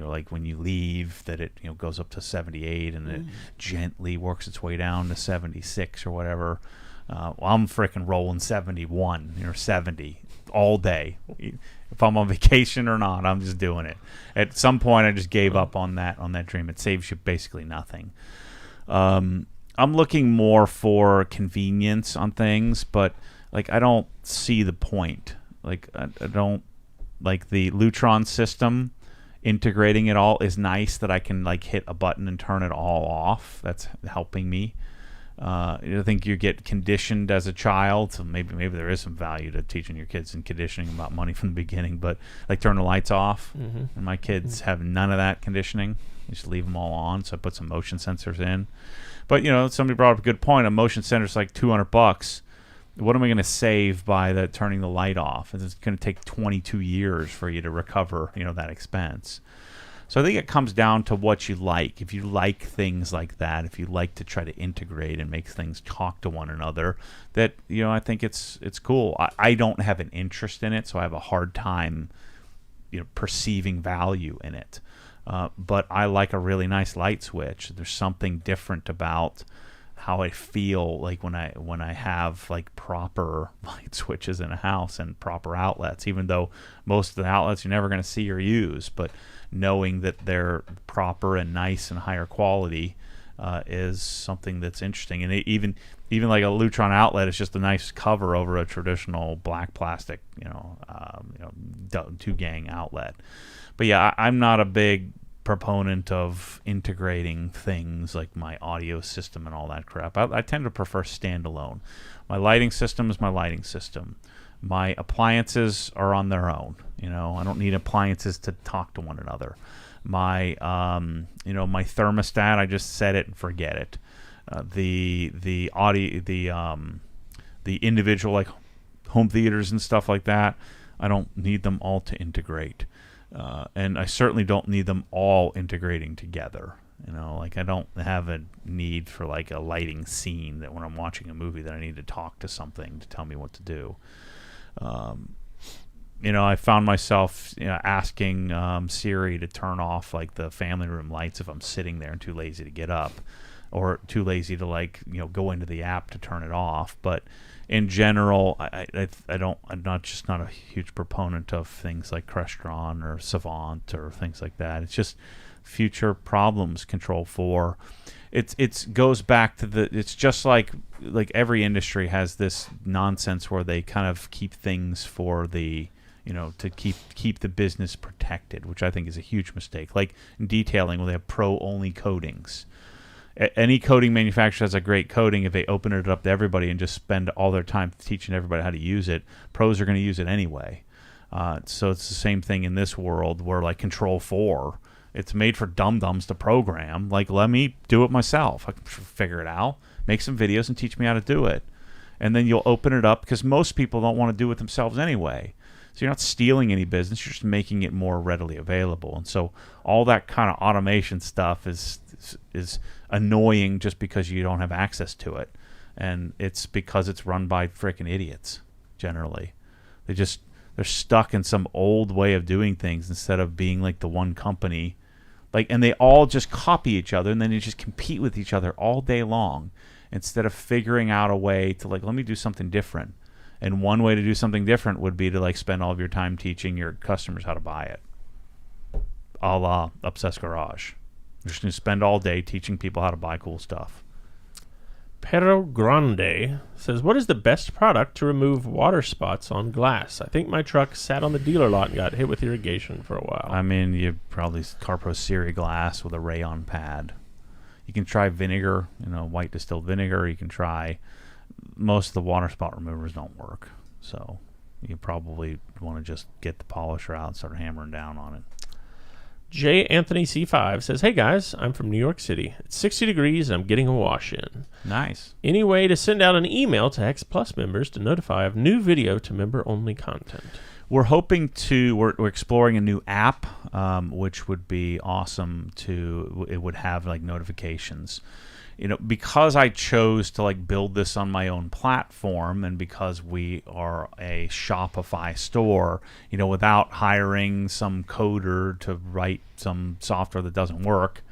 like when you leave that it goes up to 78 and it gently works its way down to 76 or whatever. Well, I'm freaking rolling 71 or 70 all day. If I'm on vacation or not, I'm just doing it. At some point, I just gave up on that dream. It saves you basically nothing. I'm looking more for convenience on things, but I don't see the point. I don't like the Lutron system. Integrating it all is nice that I can hit a button and turn it all off. That's helping me. I think you get conditioned as a child, so maybe there is some value to teaching your kids and conditioning about money from the beginning. But turn the lights off, and my kids have none of that conditioning. You just leave them all on. So I put some motion sensors in. But somebody brought up a good point. A motion sensor is like $200. What am I going to save by turning the light off? It's going to take 22 years for you to recover that expense. So I think it comes down to what you like. If you like things like that, if you like to try to integrate and make things talk to one another, that I think it's cool. I don't have an interest in it, so I have a hard time perceiving value in it. But I like a really nice light switch. There's something different about how I feel like when I have like proper light switches in a house and proper outlets, even though most of the outlets you're never going to see or use, but knowing that they're proper and nice and higher quality is something that's interesting. And even like a Lutron outlet is just a nice cover over a traditional black plastic, 2-gang outlet. But yeah, I'm not a big proponent of integrating things like my audio system and all that crap. I tend to prefer standalone. My lighting system is my lighting system. My appliances are on their own. I don't need appliances to talk to one another. My my thermostat, I just set it and forget it. The audio, the individual like home theaters and stuff like that, I don't need them all to integrate. And I certainly don't need them all integrating together. I don't have a need for like a lighting scene that when I'm watching a movie that I need to talk to something to tell me what to do. I found myself asking Siri to turn off like the family room lights if I'm sitting there and too lazy to get up, or too lazy to go into the app to turn it off. But in general, I'm not a huge proponent of things like Crestron or Savant or things like that. It's just future problems Control 4. It goes back to it's just like every industry has this nonsense where they kind of keep things for the to keep the business protected, which I think is a huge mistake. Like in detailing, where they have pro-only coatings. Any coating manufacturer has a great coating. If they open it up to everybody and just spend all their time teaching everybody how to use it, pros are going to use it anyway. So it's the same thing in this world where like Control 4, it's made for dum-dums to program. Like, let me do it myself. I can figure it out, make some videos and teach me how to do it. And then you'll open it up because most people don't want to do it themselves anyway. So you're not stealing any business, you're just making it more readily available. And so all that kind of automation stuff is annoying just because you don't have access to it. And it's because it's run by freaking idiots, generally. They're stuck in some old way of doing things instead of being like the one company. And they all just copy each other, and then they just compete with each other all day long instead of figuring out a way to let me do something different. And one way to do something different would be to spend all of your time teaching your customers how to buy it. A la Obsessed Garage. You're just going to spend all day teaching people how to buy cool stuff.
Pero Grande says, what is the best product to remove water spots on glass? I think my truck sat on the dealer lot and got hit with irrigation for a while.
I mean, you probably CarPro Siri glass with a rayon pad. You can try vinegar, white distilled vinegar. You can try... Most of the water spot removers don't work. So you probably want to just get the polisher out and start hammering down on it.
J. Anthony C5 says, hey guys, I'm from New York City. It's 60 degrees and I'm getting a wash in.
Nice.
Any way to send out an email to X Plus members to notify of new video to member-only content?
We're hoping we're exploring a new app, which would be awesome it would have notifications. Because I chose to build this on my own platform, and because we are a Shopify store, without hiring some coder to write some software that doesn't work,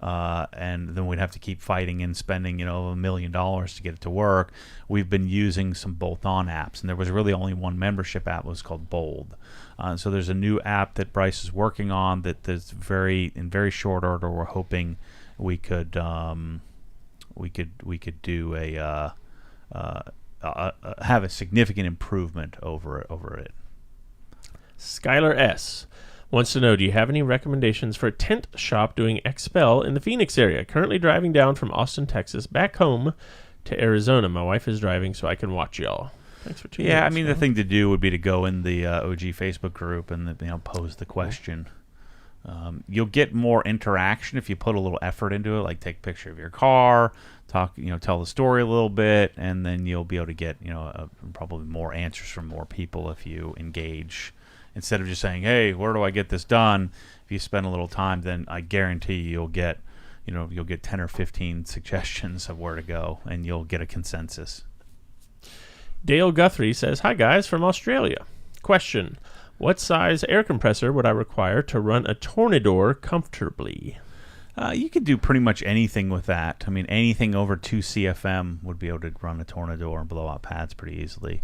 and then we'd have to keep fighting and spending $1 million to get it to work. We've been using some bolt-on apps, and there was really only one membership app. It was called Bold. So there's a new app that Bryce is working on that's in very short order. We're hoping we could do have a significant improvement over it.
Skylar S. wants to know, do you have any recommendations for a tent shop doing XPEL in the Phoenix area? Currently driving down from Austin, Texas, back home to Arizona. My wife is driving, so I can watch y'all. Thanks for tuning in.
Yeah, I mean, the thing to do would be to go in the OG Facebook group and pose the question. You'll get more interaction if you put a little effort into it, like take a picture of your car, talk, tell the story a little bit, and then you'll be able to get, probably more answers from more people if you engage. Instead of just saying, hey, where do I get this done? If you spend a little time, then I guarantee you'll get 10 or 15 suggestions of where to go, and you'll get a consensus.
Dale Guthrie says, hi guys from Australia. Question. What size air compressor would I require to run a Tornador comfortably?
You could do pretty much anything with that. I mean, anything over 2 CFM would be able to run a Tornador and blow out pads pretty easily.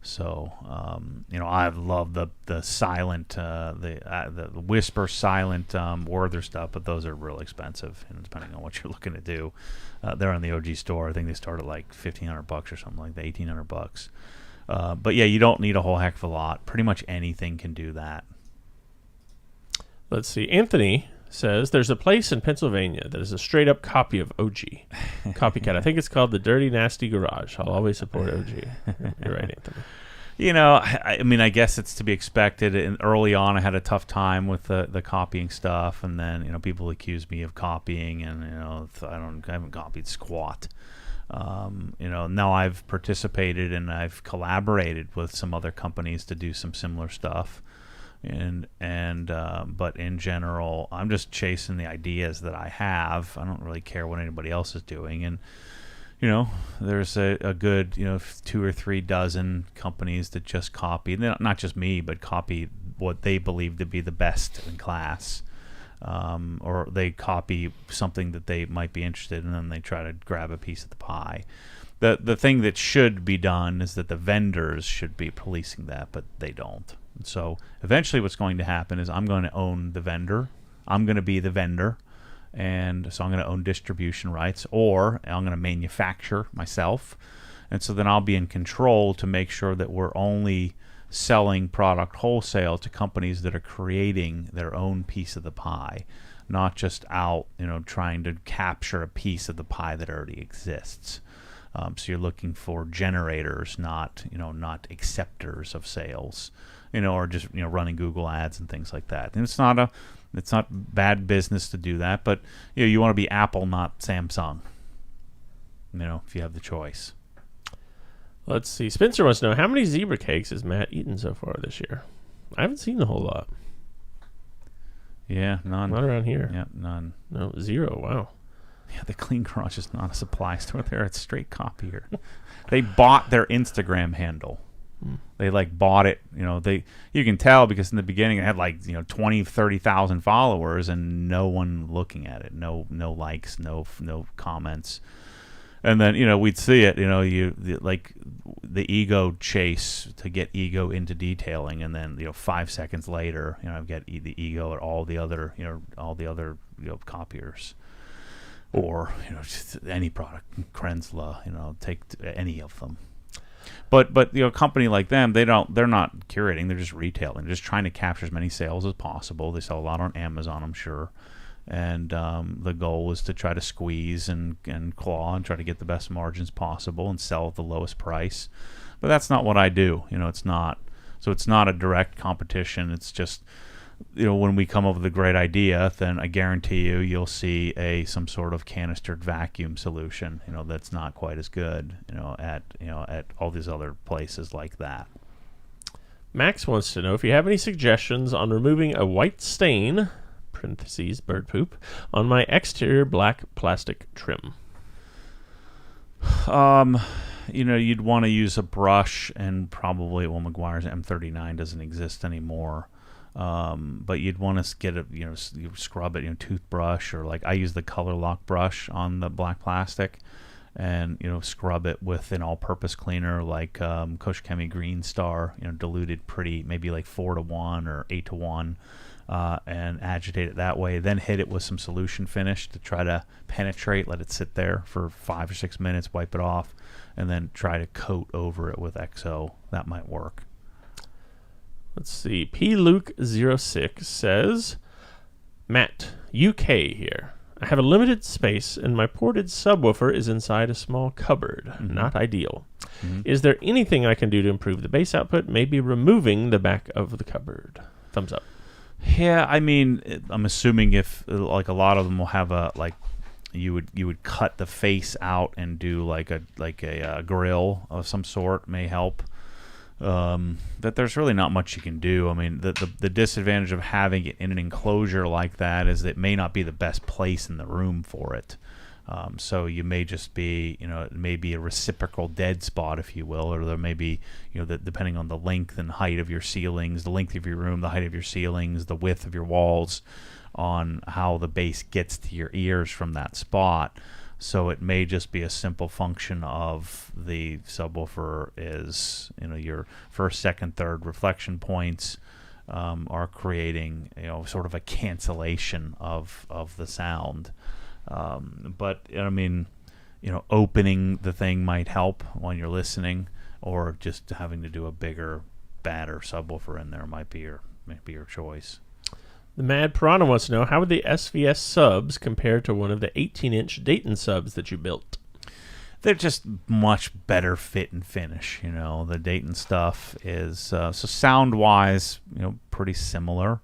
So, I love the silent, the whisper silent Werther stuff, but those are real expensive, depending on what you're looking to do. They're on the OG store. I think they start at like $1,500 or something like that, $1,800. But yeah, you don't need a whole heck of a lot. Pretty much anything can do that.
Let's see. Anthony says there's a place in Pennsylvania that is a straight up copy of OG. Copycat. I think it's called the Dirty Nasty Garage. I'll always support OG. You're right, Anthony.
I mean, I guess it's to be expected. And early on, I had a tough time with the copying stuff, and then people accused me of copying, and I haven't copied squat. Now I've participated and I've collaborated with some other companies to do some similar stuff. But in general, I'm just chasing the ideas that I have. I don't really care what anybody else is doing. And there's a good 2 or 3 dozen companies that just copy, not just me, but copy what they believe to be the best in class, or they copy something that they might be interested in, and then they try to grab a piece of the pie. The thing that should be done is that the vendors should be policing that, but they don't. So eventually what's going to happen is I'm going to own the vendor. I'm going to be the vendor. And so I'm going to own distribution rights, or I'm going to manufacture myself. And so then I'll be in control to make sure that we're only selling product wholesale to companies that are creating their own piece of the pie, not just out, trying to capture a piece of the pie that already exists. So you're looking for generators, not acceptors of sales, or just running Google ads and things like that. And it's not bad business to do that, but you want to be Apple, not Samsung. If you have the choice.
Let's see. Spencer wants to know, how many zebra cakes has Matt eaten so far this year? I haven't seen a whole lot.
Yeah, none.
Not around here.
Yeah, none.
No, 0. Wow.
Yeah, the Clean Garage is not a supply store there. It's straight copier. They bought their Instagram handle. They bought it. You can tell because in the beginning it had 20, 30,000 followers and no one looking at it. No likes, no comments. And then we'd see it. The ego chase to get ego into detailing, and then 5 seconds later, I've got the ego or all the other copiers. Or just any product, Krensla, take any of them. But a company like them, they're not curating, they're just retailing. They're just trying to capture as many sales as possible. They sell a lot on Amazon, I'm sure. And the goal is to try to squeeze and claw and try to get the best margins possible and sell at the lowest price. But that's not what I do. It's not. So it's not a direct competition. It's just when we come up with a great idea, then I guarantee you'll see some sort of canistered vacuum solution, that's not quite as good, at all these other places like that.
Max wants to know if you have any suggestions on removing a white stain (parentheses bird poop) on my exterior black plastic trim.
You'd want to use a brush, and probably Meguiar's M39 doesn't exist anymore. But you'd want to get you scrub it, toothbrush, or I use the Color Lock brush on the black plastic, and scrub it with an all-purpose cleaner like Koshkemi Green Star, diluted pretty, maybe 4-to-1 or 8-to-1, and agitate it that way. Then hit it with some solution finish to try to penetrate. Let it sit there for 5 or 6 minutes. Wipe it off, and then try to coat over it with XO. That might work.
Let's see. PLuke06 says, Matt, UK here. I have a limited space and my ported subwoofer is inside a small cupboard.
Mm-hmm.
Not ideal.
Mm-hmm.
Is there anything I can do to improve the bass output? Maybe removing the back of the cupboard. Thumbs up.
Yeah, I mean, I'm assuming if a lot of them will have you would cut the face out and do a grill of some sort may help. That there's really not much you can do. I mean, the disadvantage of having it in an enclosure like that is that it may not be the best place in the room for it. So you may just be, it may be a reciprocal dead spot, if you will, or there may be, depending on the length and height of your ceilings, the length of your room, the height of your ceilings, the width of your walls, on how the bass gets to your ears from that spot. So it may just be a simple function of the subwoofer is, your first, second, third reflection points are creating, sort of a cancellation of the sound. But I mean, opening the thing might help when you're listening, or just having to do a bigger, badder subwoofer in there might be your choice.
The Mad Piranha wants to know, how would the SVS subs compare to one of the 18-inch Dayton subs that you built?
They're just much better fit and finish. The Dayton stuff is so sound-wise, pretty similar.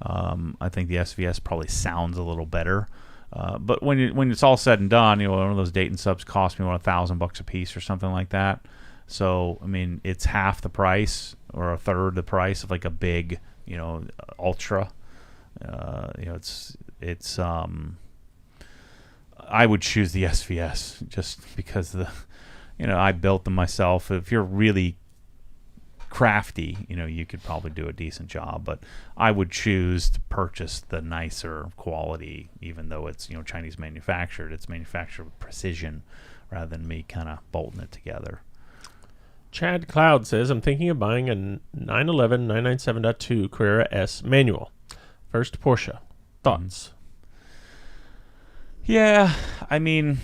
I think the SVS probably sounds a little better. But when it's all said and done, one of those Dayton subs cost me $1,000 a piece or something like that. So I mean, it's half the price or a third the price of like a big, Ultra. It's I would choose the SVS just because I built them myself. If you're really crafty, you could probably do a decent job, but I would choose to purchase the nicer quality, even though it's, Chinese manufactured. It's manufactured with precision rather than me kind of bolting it together.
Chad Cloud says, I'm thinking of buying a 911 997.2 Carrera S manual. First Porsche. Thoughts?
Yeah, I mean,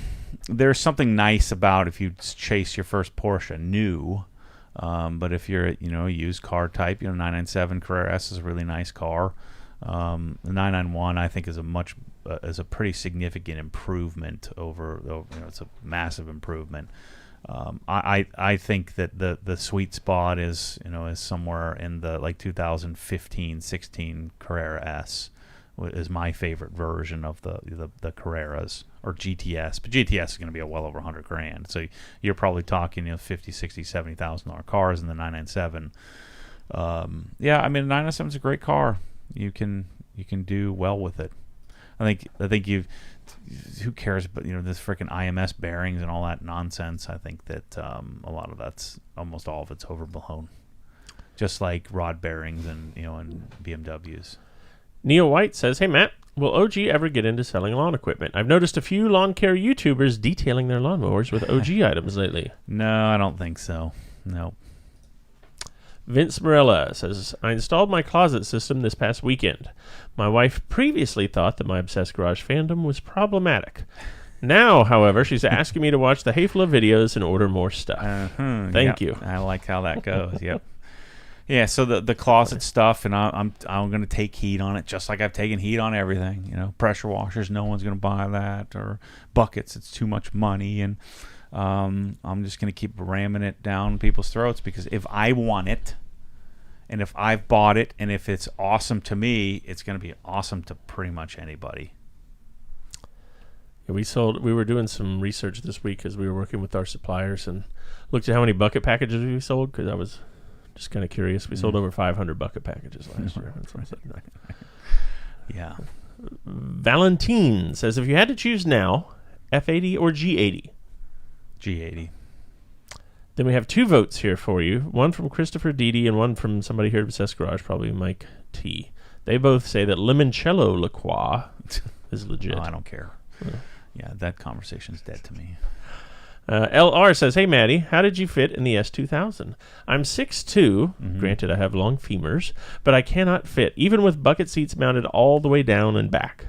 there's something nice about if you chase your first Porsche new. But if you're, a used car type, 997 Carrera S is a really nice car. The 991 I think is a pretty significant improvement over it's a massive improvement. I think that the sweet spot is somewhere in the like 2015-16 Carrera S is my favorite version of the Carreras, or GTS. But GTS is going to be well over $100,000. So you're probably talking $50,000, $60,000, $70,000 cars in the 997. Yeah, I mean, the 997 is a great car. You can do well with it. I think who cares? But this freaking IMS bearings and all that nonsense. I think that a lot of that's, almost all of it's overblown. Just like rod bearings and and BMWs.
Neil White says, hey Matt, will OG ever get into selling lawn equipment? I've noticed a few lawn care YouTubers detailing their lawnmowers with OG items lately.
No, I don't think so. No.
Vince Morella says, I installed my closet system this past weekend. My wife previously thought that my Obsessed Garage fandom was problematic. Now, however, she's asking me to watch the Hayfla videos and order more stuff. Thank you.
I like how that goes. Yep. Yeah, so the closet stuff, and I'm going to take heat on it, just like I've taken heat on everything. Pressure washers, no one's going to buy that, or buckets, it's too much money, and I'm just going to keep ramming it down people's throats, because if I want it, and if I've bought it, and if it's awesome to me, it's going to be awesome to pretty much anybody.
Yeah, we were doing some research this week as we were working with our suppliers, and looked at how many bucket packages we sold, because I was just kind of curious. We sold over 500 bucket packages last year.
Yeah.
Valentine says, if you had to choose now, F80 or G80?
G80.
Then we have 2 votes here for you. One from Christopher Dede and one from somebody here at Obsessed Garage, probably Mike T. They both say that Limoncello La Croix is legit.
Oh, I don't care. Yeah, that conversation's dead to me.
LR says, hey, Maddie, how did you fit in the S2000? I'm 6'2", granted I have long femurs, but I cannot fit, even with bucket seats mounted all the way down and back.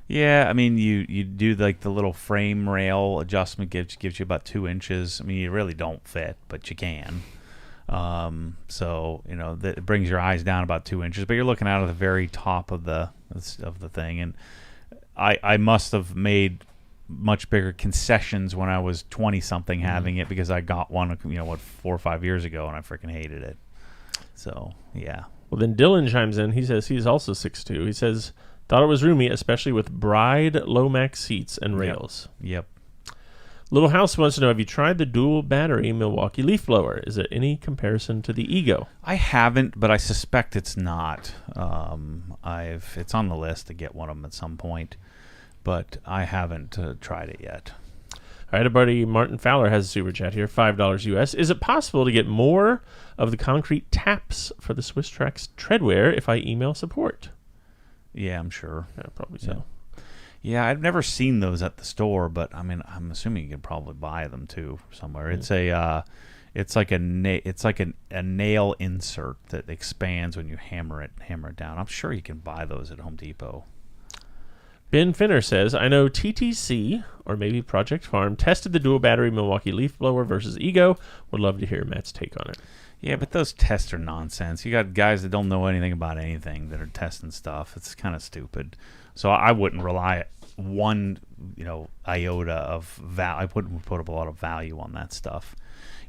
Yeah, I mean, you do like the little frame rail adjustment gives you about 2 inches. I mean, you really don't fit, but you can. So that brings your eyes down about 2 inches, but you're looking out at the very top of the thing. And I must have made much bigger concessions when I was 20-something having it, because I got one 4 or 5 years ago and I freaking hated it. So yeah.
Well, then Dylan chimes in. He says he's also 6'2". He says, thought it was roomy, especially with Bride Lomax seats and rails.
Yep.
Little House wants to know, have you tried the dual battery Milwaukee leaf blower? Is it any comparison to the Ego?
I haven't, but I suspect it's not. It's on the list to get one of them at some point, but I haven't tried it yet.
All right, our buddy Martin Fowler has a super chat here, $5 US. Is it possible to get more of the concrete taps for the Swiss Trax treadwear if I email support?
Yeah, I'm sure.
Yeah, probably so.
Yeah, I've never seen those at the store, but I mean, I'm assuming you could probably buy them too somewhere. It's it's like a nail insert that expands when you hammer it down. I'm sure you can buy those at Home Depot.
Ben Finner says, I know TTC, or maybe Project Farm, tested the dual battery Milwaukee leaf blower versus Ego. Would love to hear Matt's take on it.
Yeah, but those tests are nonsense. You got guys that don't know anything about anything that are testing stuff. It's kind of stupid. So I wouldn't rely one, iota of value. I wouldn't put up a lot of value on that stuff.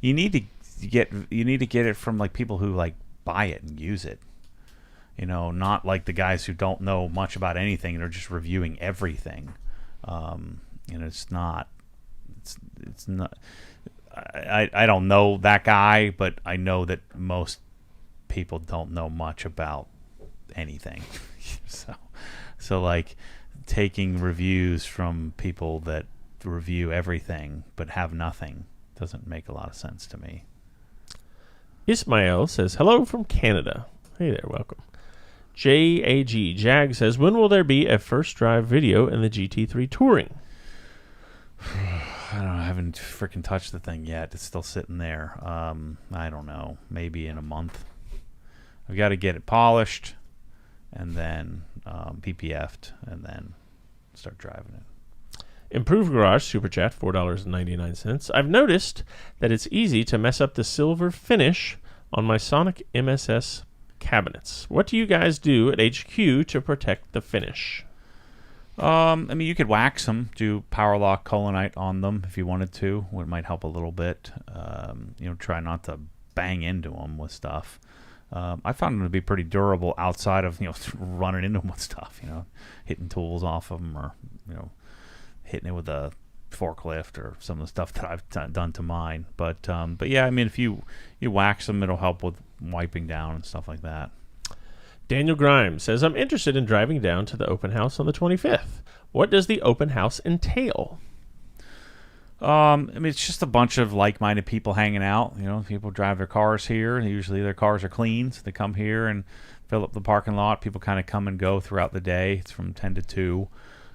You need to get it from like people who like buy it and use it. Not like the guys who don't know much about anything and are just reviewing everything. It's not. I don't know that guy, but I know that most people don't know much about anything. So like taking reviews from people that review everything but have nothing doesn't make a lot of sense to me.
Ismail says, hello from Canada. Hey there, welcome. Jag says, when will there be a first drive video in the GT3 Touring?
I don't know. I haven't freaking touched the thing yet. It's still sitting there. I don't know. Maybe in a month. I've got to get it polished and then PPF'd and then start driving it.
Improved Garage Super Chat, $4.99. I've noticed that it's easy to mess up the silver finish on my Sonic MSS cabinets. What do you guys do at HQ to protect the finish?
You could wax them, do power lock Colonite on them if you wanted to. It might help a little bit. Try not to bang into them with stuff. I found them to be pretty durable outside of running into them with stuff. Hitting tools off of them or hitting it with a forklift or some of the stuff that I've done to mine. But yeah, if you wax them, it'll help with wiping down and stuff like that.
Daniel Grimes says, I'm interested in driving down to the open house on the 25th. What does the open house entail?
It's just a bunch of like-minded people hanging out. People drive their cars here. Usually their cars are clean, so they come here and fill up the parking lot. People kind of come and go throughout the day. It's from 10 to 2.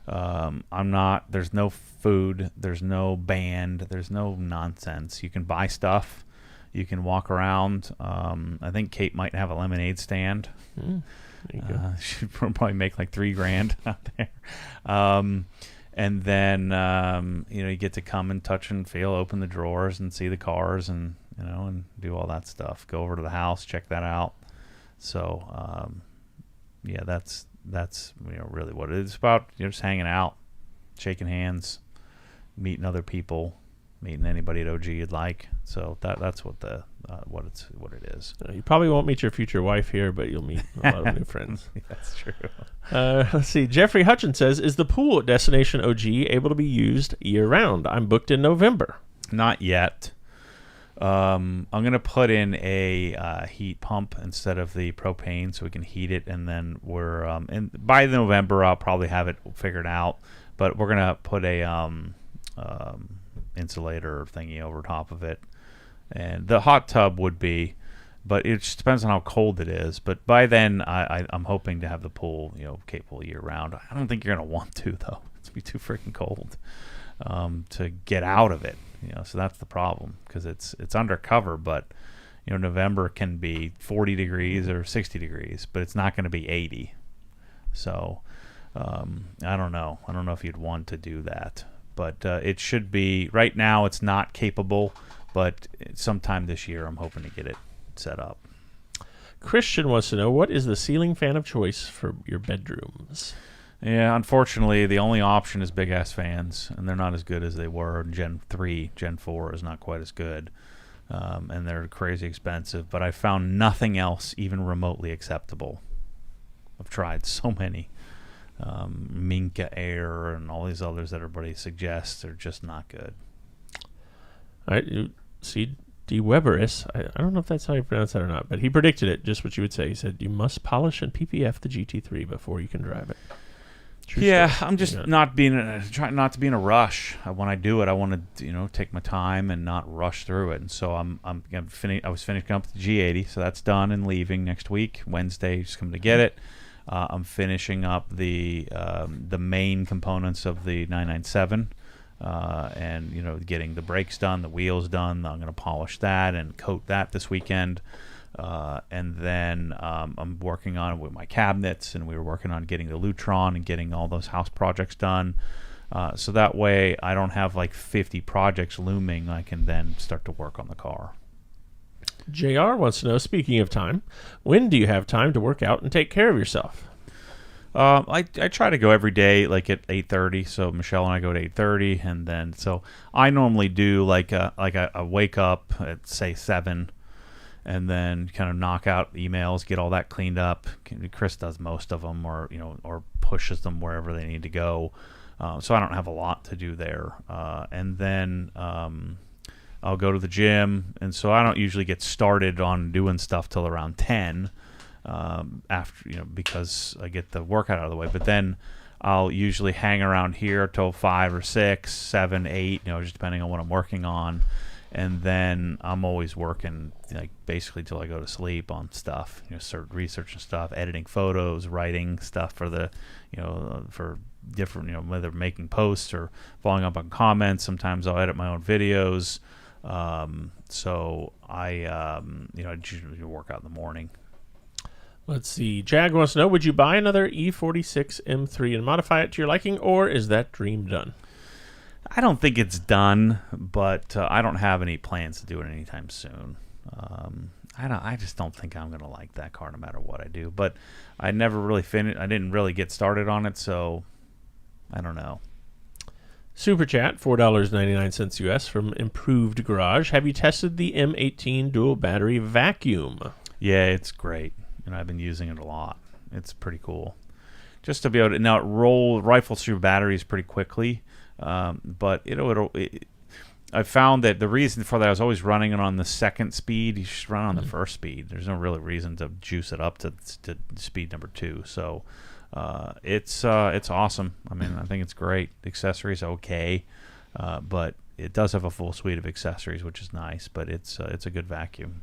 There's no food. There's no band. There's no nonsense. You can buy stuff. You can walk around. I think Kate might have a lemonade stand. She'd probably make like $3,000 out there. And then you get to come and touch and feel, open the drawers and see the cars and and do all that stuff. Go over to the house, check that out. So yeah, that's really what it is about. You're just hanging out, shaking hands, meeting other people, meeting anybody at OG you'd like. So that's what what it is.
You probably won't meet your future wife here, but you'll meet a lot of new friends.
That's true.
Let's see. Jeffrey Hutchins says, is the pool at Destination OG able to be used year-round? I'm booked in November.
Not yet. I'm going to put in a heat pump instead of the propane so we can heat it, and then and by November I'll probably have it figured out, but we're going to put a insulator thingy over top of it, and the hot tub would be, but it just depends on how cold it is. But by then I'm hoping to have the pool capable year round. I don't think you're going to want to, though. It's be too freaking cold to get out of it. So that's the problem, because it's undercover, but November can be 40 degrees or 60 degrees, but it's not going to be 80. So I don't know if you'd want to do that, but it should be. Right now it's not capable, but sometime this year I'm hoping to get it set up.
Christian wants to know, what is the ceiling fan of choice for your bedrooms?
Yeah, unfortunately, the only option is big-ass fans, and they're not as good as they were. Gen 3, Gen 4 is not quite as good, and they're crazy expensive. But I found nothing else even remotely acceptable. I've tried so many. Minka Air and all these others that everybody suggests are just not good.
All right, see, D. Weberis, I don't know if that's how you pronounce that or not, but he predicted it, just what you would say. He said, you must polish and PPF the GT3 before you can drive it. True
yeah,
story.
I'm just trying not to be in a rush. When I do it, I want to take my time and not rush through it. And so I was finishing up the G80, so that's done and leaving next week. Wednesday, just coming to get it. I'm finishing up the main components of the 997. And getting the brakes done, the wheels done. I'm going to polish that and coat that this weekend, and then I'm working on it with my cabinets, and we were working on getting the Lutron and getting all those house projects done, so that way I don't have like 50 projects looming. I can then start to work on the car.
JR wants to know, speaking of time, when do you have time to work out and take care of yourself?
I try to go every day, like at 8:30. So Michelle and I go at 8:30, and then so I normally do like a wake up at say 7, and then kind of knock out emails, get all that cleaned up. Chris does most of them, or pushes them wherever they need to go. So I don't have a lot to do there, and then I'll go to the gym, and so I don't usually get started on doing stuff till around 10. After because I get the workout out of the way, but then I'll usually hang around here till 5 or 6, 7, 8, just depending on what I'm working on, and then I'm always working like basically till I go to sleep on stuff, researching stuff, editing photos, writing stuff for the for different whether making posts or following up on comments. Sometimes I'll edit my own videos, so I usually work out in the morning.
Let's see. Jag wants to know, would you buy another E46 M3 and modify it to your liking, or is that dream done?
I don't think it's done, but I don't have any plans to do it anytime soon. I just don't think I'm going to like that car no matter what I do. But I never really finished. I didn't really get started on it, so I don't know.
Super Chat, $4.99 US from Improved Garage. Have you tested the M18 dual battery vacuum?
Yeah, it's great. I've been using it a lot. It's pretty cool. Just to be able to now it rifles through batteries pretty quickly, but I found that the reason for that, I was always running it on the second speed. You should run on the first speed. There's no really reason to juice it up to speed number 2. So it's awesome. I mean, I think it's great. The accessories okay, but it does have a full suite of accessories, which is nice. But it's a good vacuum.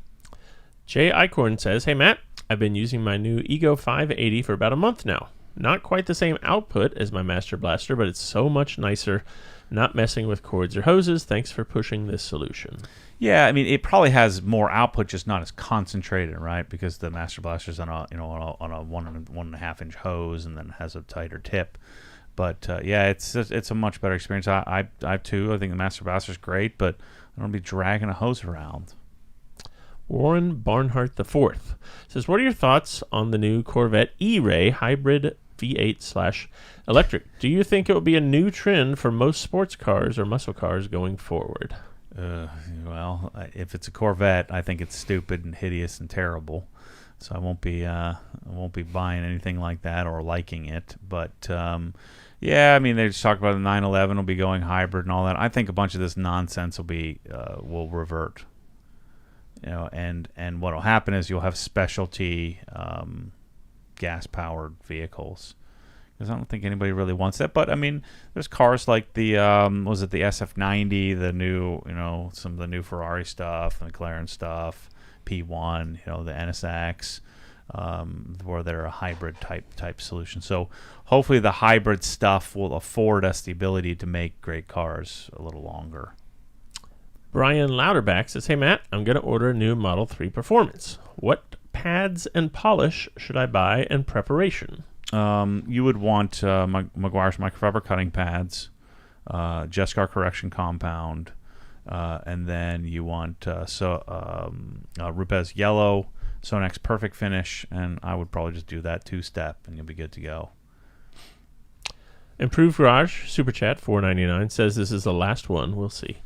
Jay Eichhorn says, "Hey Matt, I've been using my new Ego 580 for about a month now. Not quite the same output as my Master Blaster, but it's so much nicer. Not messing with cords or hoses. Thanks for pushing this solution."
Yeah, I mean, it probably has more output, just not as concentrated, right? Because the Master Blaster's on a 1.5 inch hose, and then has a tighter tip. But yeah, it's a much better experience. I too. I think the Master Blaster's great, but I don't be dragging a hose around.
Warren Barnhart IV says, what are your thoughts on the new Corvette E-Ray hybrid V8/electric? Do you think it will be a new trend for most sports cars or muscle cars going forward?
Well, if it's a Corvette, I think it's stupid and hideous and terrible. So I won't be buying anything like that or liking it. But yeah, I mean, they just talked about the 911 will be going hybrid and all that. I think a bunch of this nonsense will revert. And what will happen is you'll have specialty gas-powered vehicles, because I don't think anybody really wants that. But I mean, there's cars like the was it the SF90, the new some of the new Ferrari stuff, the McLaren stuff, P1, the NSX, where they're a hybrid type solution. So hopefully the hybrid stuff will afford us the ability to make great cars a little longer.
Brian Louderback says, hey Matt, I'm going to order a new Model 3 Performance. What pads and polish should I buy in preparation?
You would want Meguiar's microfiber cutting pads, Jescar correction compound, and then you want Rupes yellow, Sonex perfect finish, and I would probably just do that 2-step, and you'll be good to go.
Improved Garage Super Chat $4.99 says this is the last one. We'll see.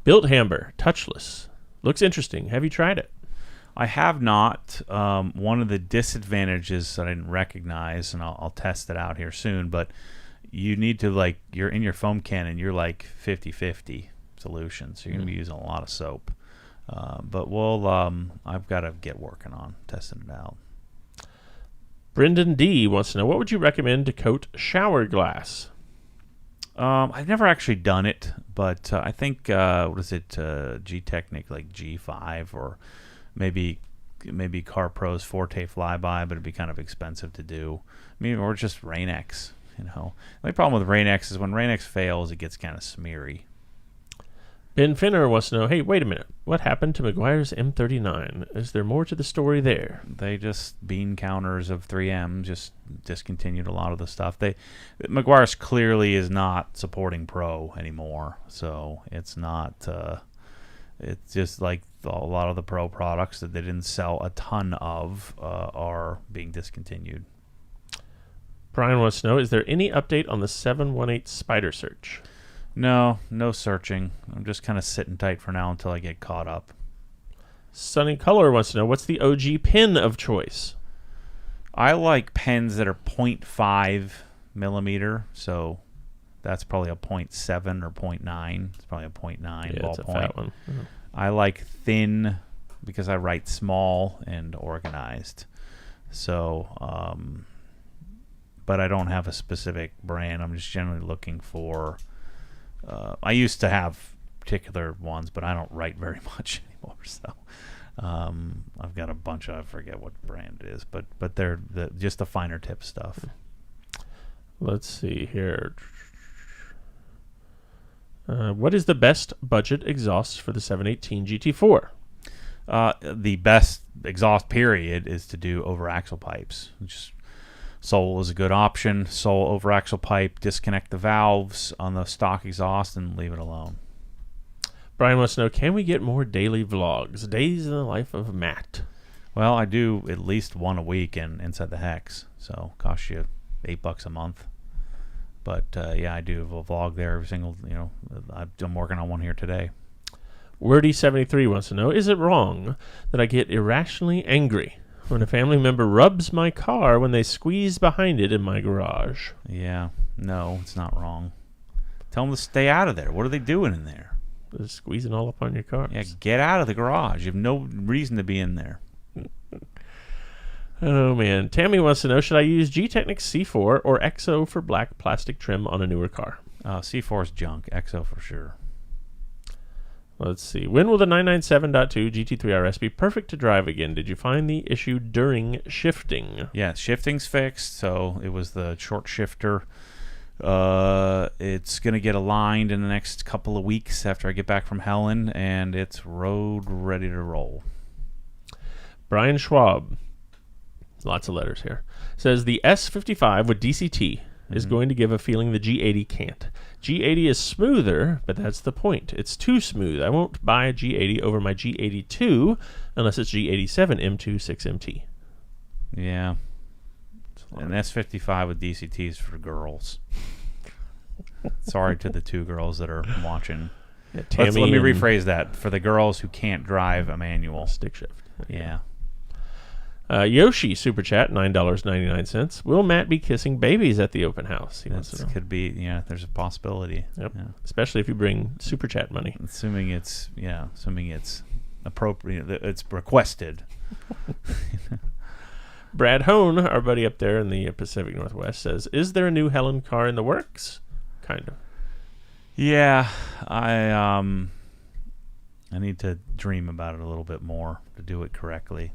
Built Hamber touchless looks interesting. Have you tried it?
I have not. One of the disadvantages that I didn't recognize, and I'll test it out here soon, but you need to you're in your foam can and you're like 50-50 solution, so you're gonna be using a lot of soap. But I've got to get working on testing it out.
Brendan D wants to know, what would you recommend to coat shower glass?
I've never actually done it, but I think what is it? G-Technic, like G5, or maybe maybe CarPro's Forte flyby, but it'd be kind of expensive to do. I mean, or just Rain-X. The only problem with Rain-X is when Rain-X fails, it gets kind of smeary.
Ben Finner wants to know, hey, wait a minute. What happened to Meguiar's M39? Is there more to the story there?
They just, bean counters of 3M just discontinued a lot of the stuff. Meguiar's clearly is not supporting Pro anymore, so it's not. It's just like a lot of the Pro products that they didn't sell a ton of are being discontinued.
Brian wants to know, is there any update on the 718 Spider search?
No searching. I'm just kind of sitting tight for now until I get caught up.
Sunny Color wants to know, what's the OG pin of choice?
I like pens that are 0.5 millimeter, so that's probably a 0.7 or 0.9. It's probably a 0.9 ballpoint.
It's a fat one. Mm-hmm.
I like thin because I write small and organized. So, but I don't have a specific brand. I'm just generally looking for... I used to have particular ones, but I don't write very much anymore. So I've got a bunch of, I forget what brand it is, but they're just the finer tip stuff.
Let's see here. What is the best budget exhaust for the 718 GT4?
The best exhaust period is to do over axle pipes. Just Soul is a good option. Soul over axle pipe, disconnect the valves on the stock exhaust and leave it alone.
Brian wants to know, can we get more daily vlogs? Days in the life of Matt.
Well, I do at least one a week in Inside the Hex, so it costs you $8 a month. But yeah, I do have a vlog there every single, I'm working on one here today.
Wordy73 wants to know, is it wrong that I get irrationally angry when a family member rubs my car when they squeeze behind it in my garage?
Yeah, no, it's not wrong. Tell them to stay out of there. What are they doing in there?
They're squeezing all up on your car.
Yeah, get out of the garage. You have no reason to be in there.
Oh, man. Tammy wants to know, should I use G-Technics C4 or EXO for black plastic trim on a newer car?
C4 is junk. EXO for sure.
Let's see. When will the 997.2 GT3 RS be perfect to drive again? Did you find the issue during shifting?
Yeah, shifting's fixed. So it was the short shifter. It's going to get aligned in the next couple of weeks after I get back from Helen, and it's road ready to roll.
Brian Schwab, lots of letters here, says the S55 with DCT is going to give a feeling the G80 can't. G80 is smoother, but that's the point. It's too smooth. I won't buy a G80 over my G82 unless it's G87 M2 6MT.
Yeah. An S55 with DCT is for girls. Sorry to the two girls that are watching.
Yeah,
Let me rephrase that. For the girls who can't drive a manual.
Stick shift.
Yeah.
Yoshi Super Chat, $9.99. Will Matt be kissing babies at the open house? He wants to know.
Could be, there's a possibility.
Yep.
Yeah.
Especially if you bring Super Chat money.
Assuming it's appropriate, it's requested.
Brad Hone, our buddy up there in the Pacific Northwest, says, is there a new Helen car in the works? Kind of.
Yeah, I need to dream about it a little bit more to do it correctly.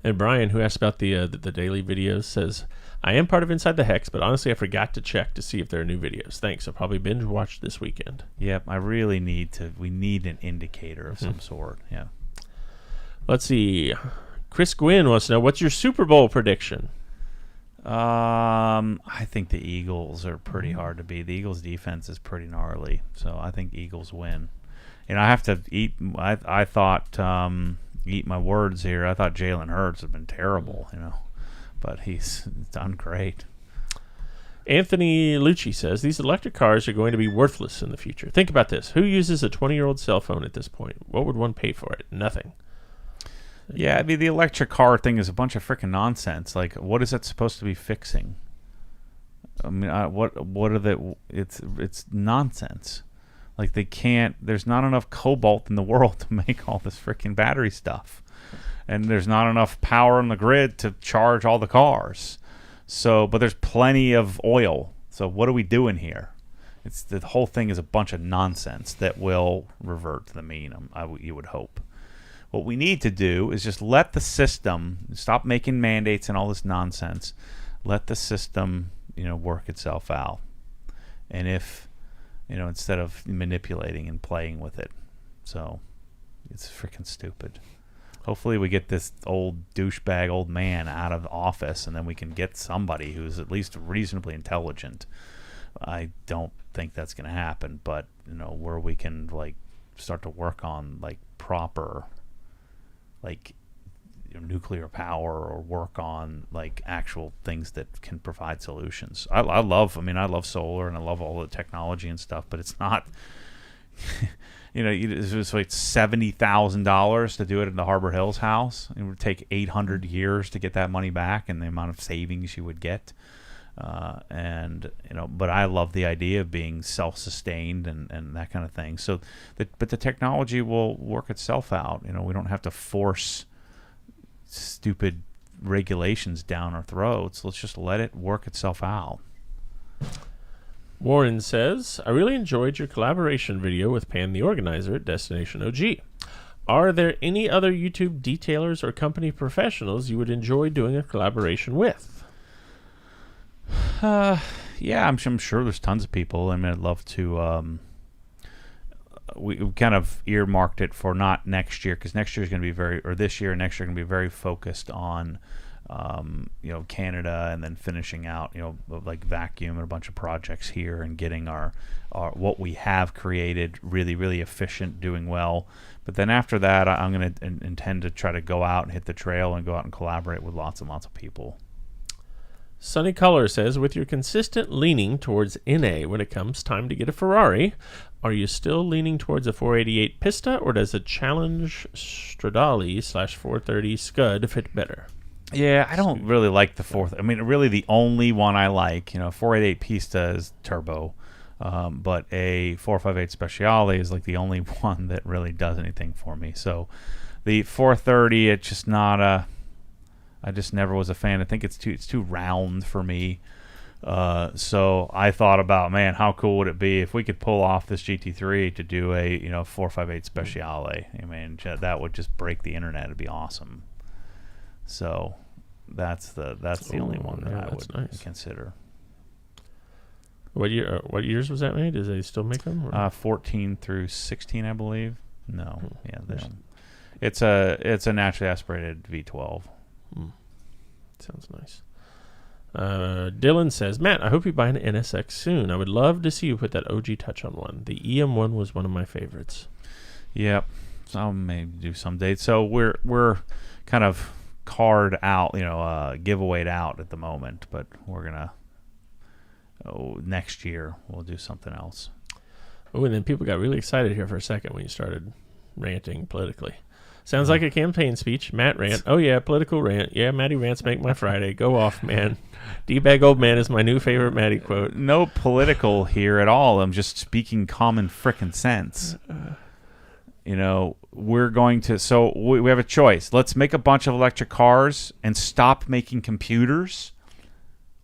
And Brian, who asked about the daily videos, says, I am part of Inside the Hex, but honestly I forgot to check to see if there are new videos. Thanks. I'll probably binge watch this weekend.
Yep, I really we need an indicator of some sort. Yeah.
Let's see. Chris Gwynn wants to know, what's your Super Bowl prediction?
I think the Eagles are pretty hard to beat. The Eagles' defense is pretty gnarly, so I think Eagles win. And I have to eat. I thought eat my words here. I thought Jalen Hurts has been terrible, but he's done great.
Anthony Lucci says these electric cars are going to be worthless in the future. Think about this: who uses a 20-year-old cell phone at this point? What would one pay for it? Nothing.
Yeah, I mean, the electric car thing is a bunch of freaking nonsense. Like, what is that supposed to be fixing? I mean, what are the? It's nonsense. Like, they can't. There's not enough cobalt in the world to make all this freaking battery stuff, and there's not enough power on the grid to charge all the cars. So, but there's plenty of oil. So, what are we doing here? It's the whole thing is a bunch of nonsense that will revert to the mean. You would hope. What we need to do is just let the system stop making mandates and all this nonsense. Let the system, work itself out. And if, instead of manipulating and playing with it. So it's freaking stupid. Hopefully we get this old douchebag old man out of the office, and then we can get somebody who's at least reasonably intelligent. I don't think that's going to happen, but where we can start to work on proper nuclear power, or work on actual things that can provide solutions. I love solar, and I love all the technology and stuff, but it's not it was $70,000 to do it in the Harbor Hills house. It would take 800 years to get that money back, and the amount of savings you would get. But I love the idea of being self-sustained and that kind of thing. So, but the technology will work itself out. We don't have to force stupid regulations down our throats. Let's just let it work itself out.
Warren says, I really enjoyed your collaboration video with Pan the Organizer at Destination OG. Are there any other YouTube detailers or company professionals you would enjoy doing a collaboration with?
Yeah, I'm sure there's tons of people. I'd love to. We kind of earmarked it for not next year, because next year is going to be this year and next year are going to be very focused on, Canada, and then finishing out, Vacuum and a bunch of projects here, and getting our what we have created really, really efficient, doing well. But then after that, I'm going to intend to try to go out and hit the trail and go out and collaborate with lots and lots of people.
Sunny Color says, with your consistent leaning towards NA when it comes time to get a Ferrari, are you still leaning towards a 488 Pista, or does a Challenge Stradale/430 Scud fit better?
Yeah, I don't really like the fourth. Really the only one I like, 488 Pista is turbo, but a 458 Speciale is the only one that really does anything for me. So the 430, it's just not a... I just never was a fan. I think it's too round for me. So I thought about, man, how cool would it be if we could pull off this GT3 to do a 458 Speciale? That would just break the internet. It'd be awesome. So that's the only one that I would consider.
What years was that made? Do they still make them?
14 through 16, I believe. No, yeah, it's a naturally aspirated V12.
Sounds nice. Dylan says, Matt, I hope you buy an NSX soon. I would love to see you put that OG touch on one. The EM1 was one of my favorites.
Yep, so I may do someday. So we're kind of card out, giveawayed out at the moment, but we're gonna next year we'll do something else.
Oh, and then people got really excited here for a second when you started ranting politically. Sounds like a campaign speech. Matt rant. Oh, yeah, political rant. Yeah, Matty rants make my Friday. Go off, man. D-bag old man is my new favorite Matty quote.
No political here at all. I'm just speaking common frickin' sense. We're going to... So we have a choice. Let's make a bunch of electric cars and stop making computers.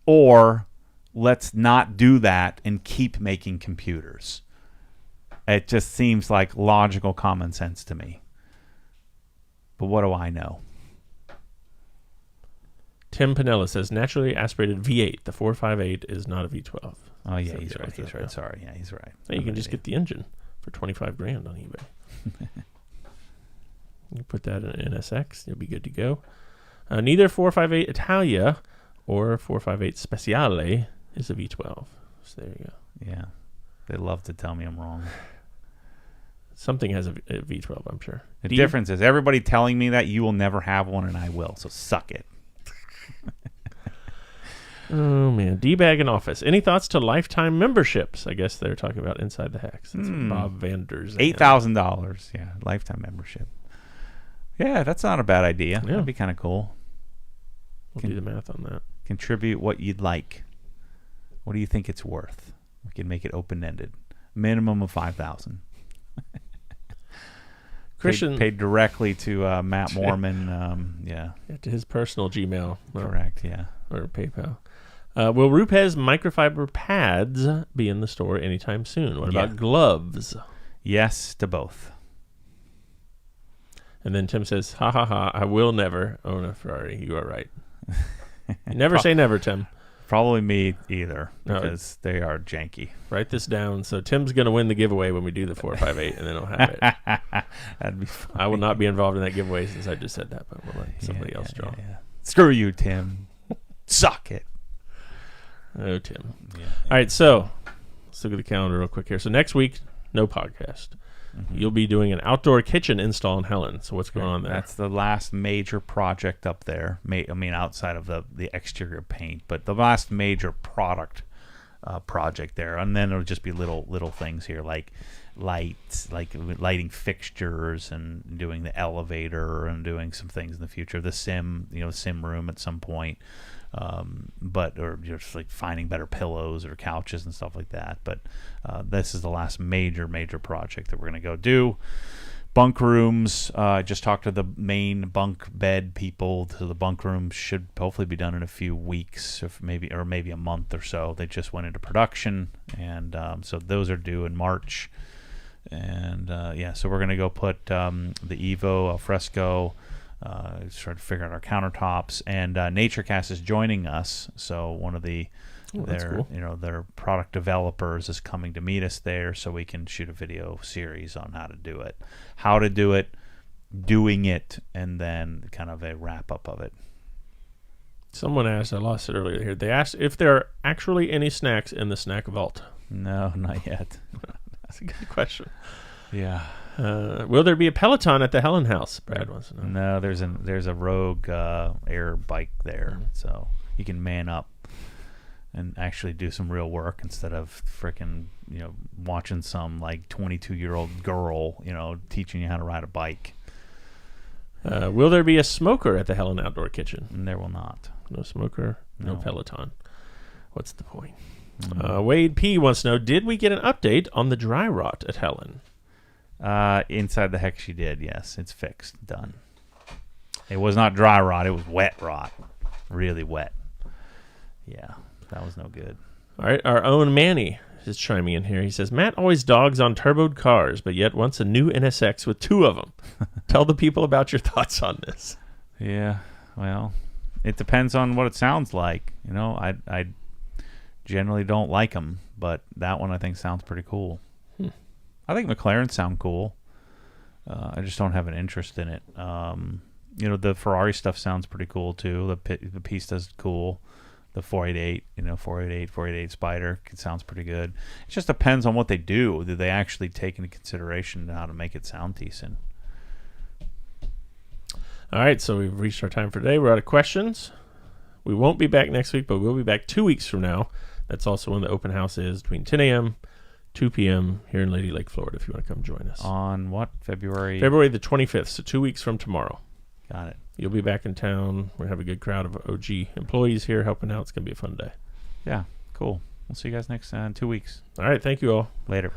Or let's not do that and keep making computers. It just seems like logical common sense to me. But what do I know?
Tim Pinella says, naturally aspirated V8. The 458 is not a V12.
Oh, yeah, he's right. Sorry. Yeah, he's right.
Hey, you can just get the engine for $25,000 on eBay. You put that in an NSX, you'll be good to go. Neither 458 Italia or 458 Speciale is a V12. So there you go.
Yeah. They love to tell me I'm wrong.
Something has a V12, I'm sure.
The difference is everybody telling me that you will never have one, and I will. So suck it.
Oh, man. D-bag in office. Any thoughts to lifetime memberships? I guess they're talking about Inside the Hex. That's Bob Vanders.
$8,000. Yeah, lifetime membership. Yeah, that's not a bad idea. Yeah. That'd be kind of cool.
We'll do the math on that.
Contribute what you'd like. What do you think it's worth? We can make it open-ended. Minimum of $5,000.
Christian
paid directly to Matt Moorman. Yeah,
to his personal Gmail.
Correct. Yeah,
or PayPal. Will Rupes microfiber pads be in the store anytime soon? What about gloves?
Yes to both.
And then Tim says, ha ha ha, I will never own a Ferrari. You are right. You never say never, Tim.
Probably me either,
No.
because they are janky.
Write this down. So Tim's going to win the giveaway when we do the 458, and then he'll have it.
That'd be fun.
I will not be involved in that giveaway since I just said that, but we'll let somebody else draw.
Yeah. Screw you, Tim. Suck it.
Oh, Tim.
Yeah.
All right, so let's look at the calendar real quick here. So next week, no podcast.
Mm-hmm.
You'll be doing an outdoor kitchen install in Helen. So what's going on there?
That's the last major project up there. I mean, outside of the exterior paint, but the last major project there. And then it'll just be little things here like lights, like lighting fixtures, and doing the elevator, and doing some things in the future. The sim room at some point. Or just like finding better pillows or couches and stuff like that. But this is the last major project that we're going to go do. Bunk rooms. I just talked to the main bunk bed people. So the bunk rooms should hopefully be done in a few weeks, or maybe a month or so. They just went into production, and so those are due in March. And so we're going to go put the Evo al fresco. Start to figure out our countertops, and NatureCast is joining us. So one of their product developers is coming to meet us there, so we can shoot a video series on how to do it, doing it, and then kind of a wrap up of it.
Someone asked, I lost it earlier here. They asked if there are actually any snacks in the snack vault.
No, not yet.
That's a good question.
Yeah.
Will there be a Peloton at the Helen House? Brad wants to know.
No, there's a Rogue air bike there, so you can man up and actually do some real work instead of freaking watching some like 22-year-old girl teaching you how to ride a bike.
Will there be a smoker at the Helen Outdoor Kitchen?
And there will not.
No smoker, no
No.
Peloton. What's the point? Wade P wants to know, did we get an update on the dry rot at Helen?
Inside the hex, you did. Yes, it's fixed, done. It was not dry rot; it was wet rot, really wet. Yeah, that was no good.
All right, our own Manny is chiming in here. He says, Matt always dogs on turboed cars, but yet wants a new NSX with 2 of them. Tell the people about your thoughts on this.
Yeah, well, it depends on what it sounds like. I generally don't like them, but that one I think sounds pretty cool. I think McLarens sound cool. I just don't have an interest in it. The Ferrari stuff sounds pretty cool too. The Pista's cool. The 488, 488 Spider, it sounds pretty good. It just depends on what they do. Do they actually take into consideration how to make it sound decent?
All right, so we've reached our time for today. We're out of questions. We won't be back next week, but we'll be back 2 weeks from now. That's also when the open house is, between 10 a.m. 2 p.m. here in Lady Lake, Florida, if you want to come join us.
On what? February
the 25th, so 2 weeks from tomorrow.
Got it.
You'll be back in town. We're going to have a good crowd of OG employees here helping out. It's going to be a fun day.
Yeah, cool. We'll see you guys next in 2 weeks.
All right, thank you all.
Later.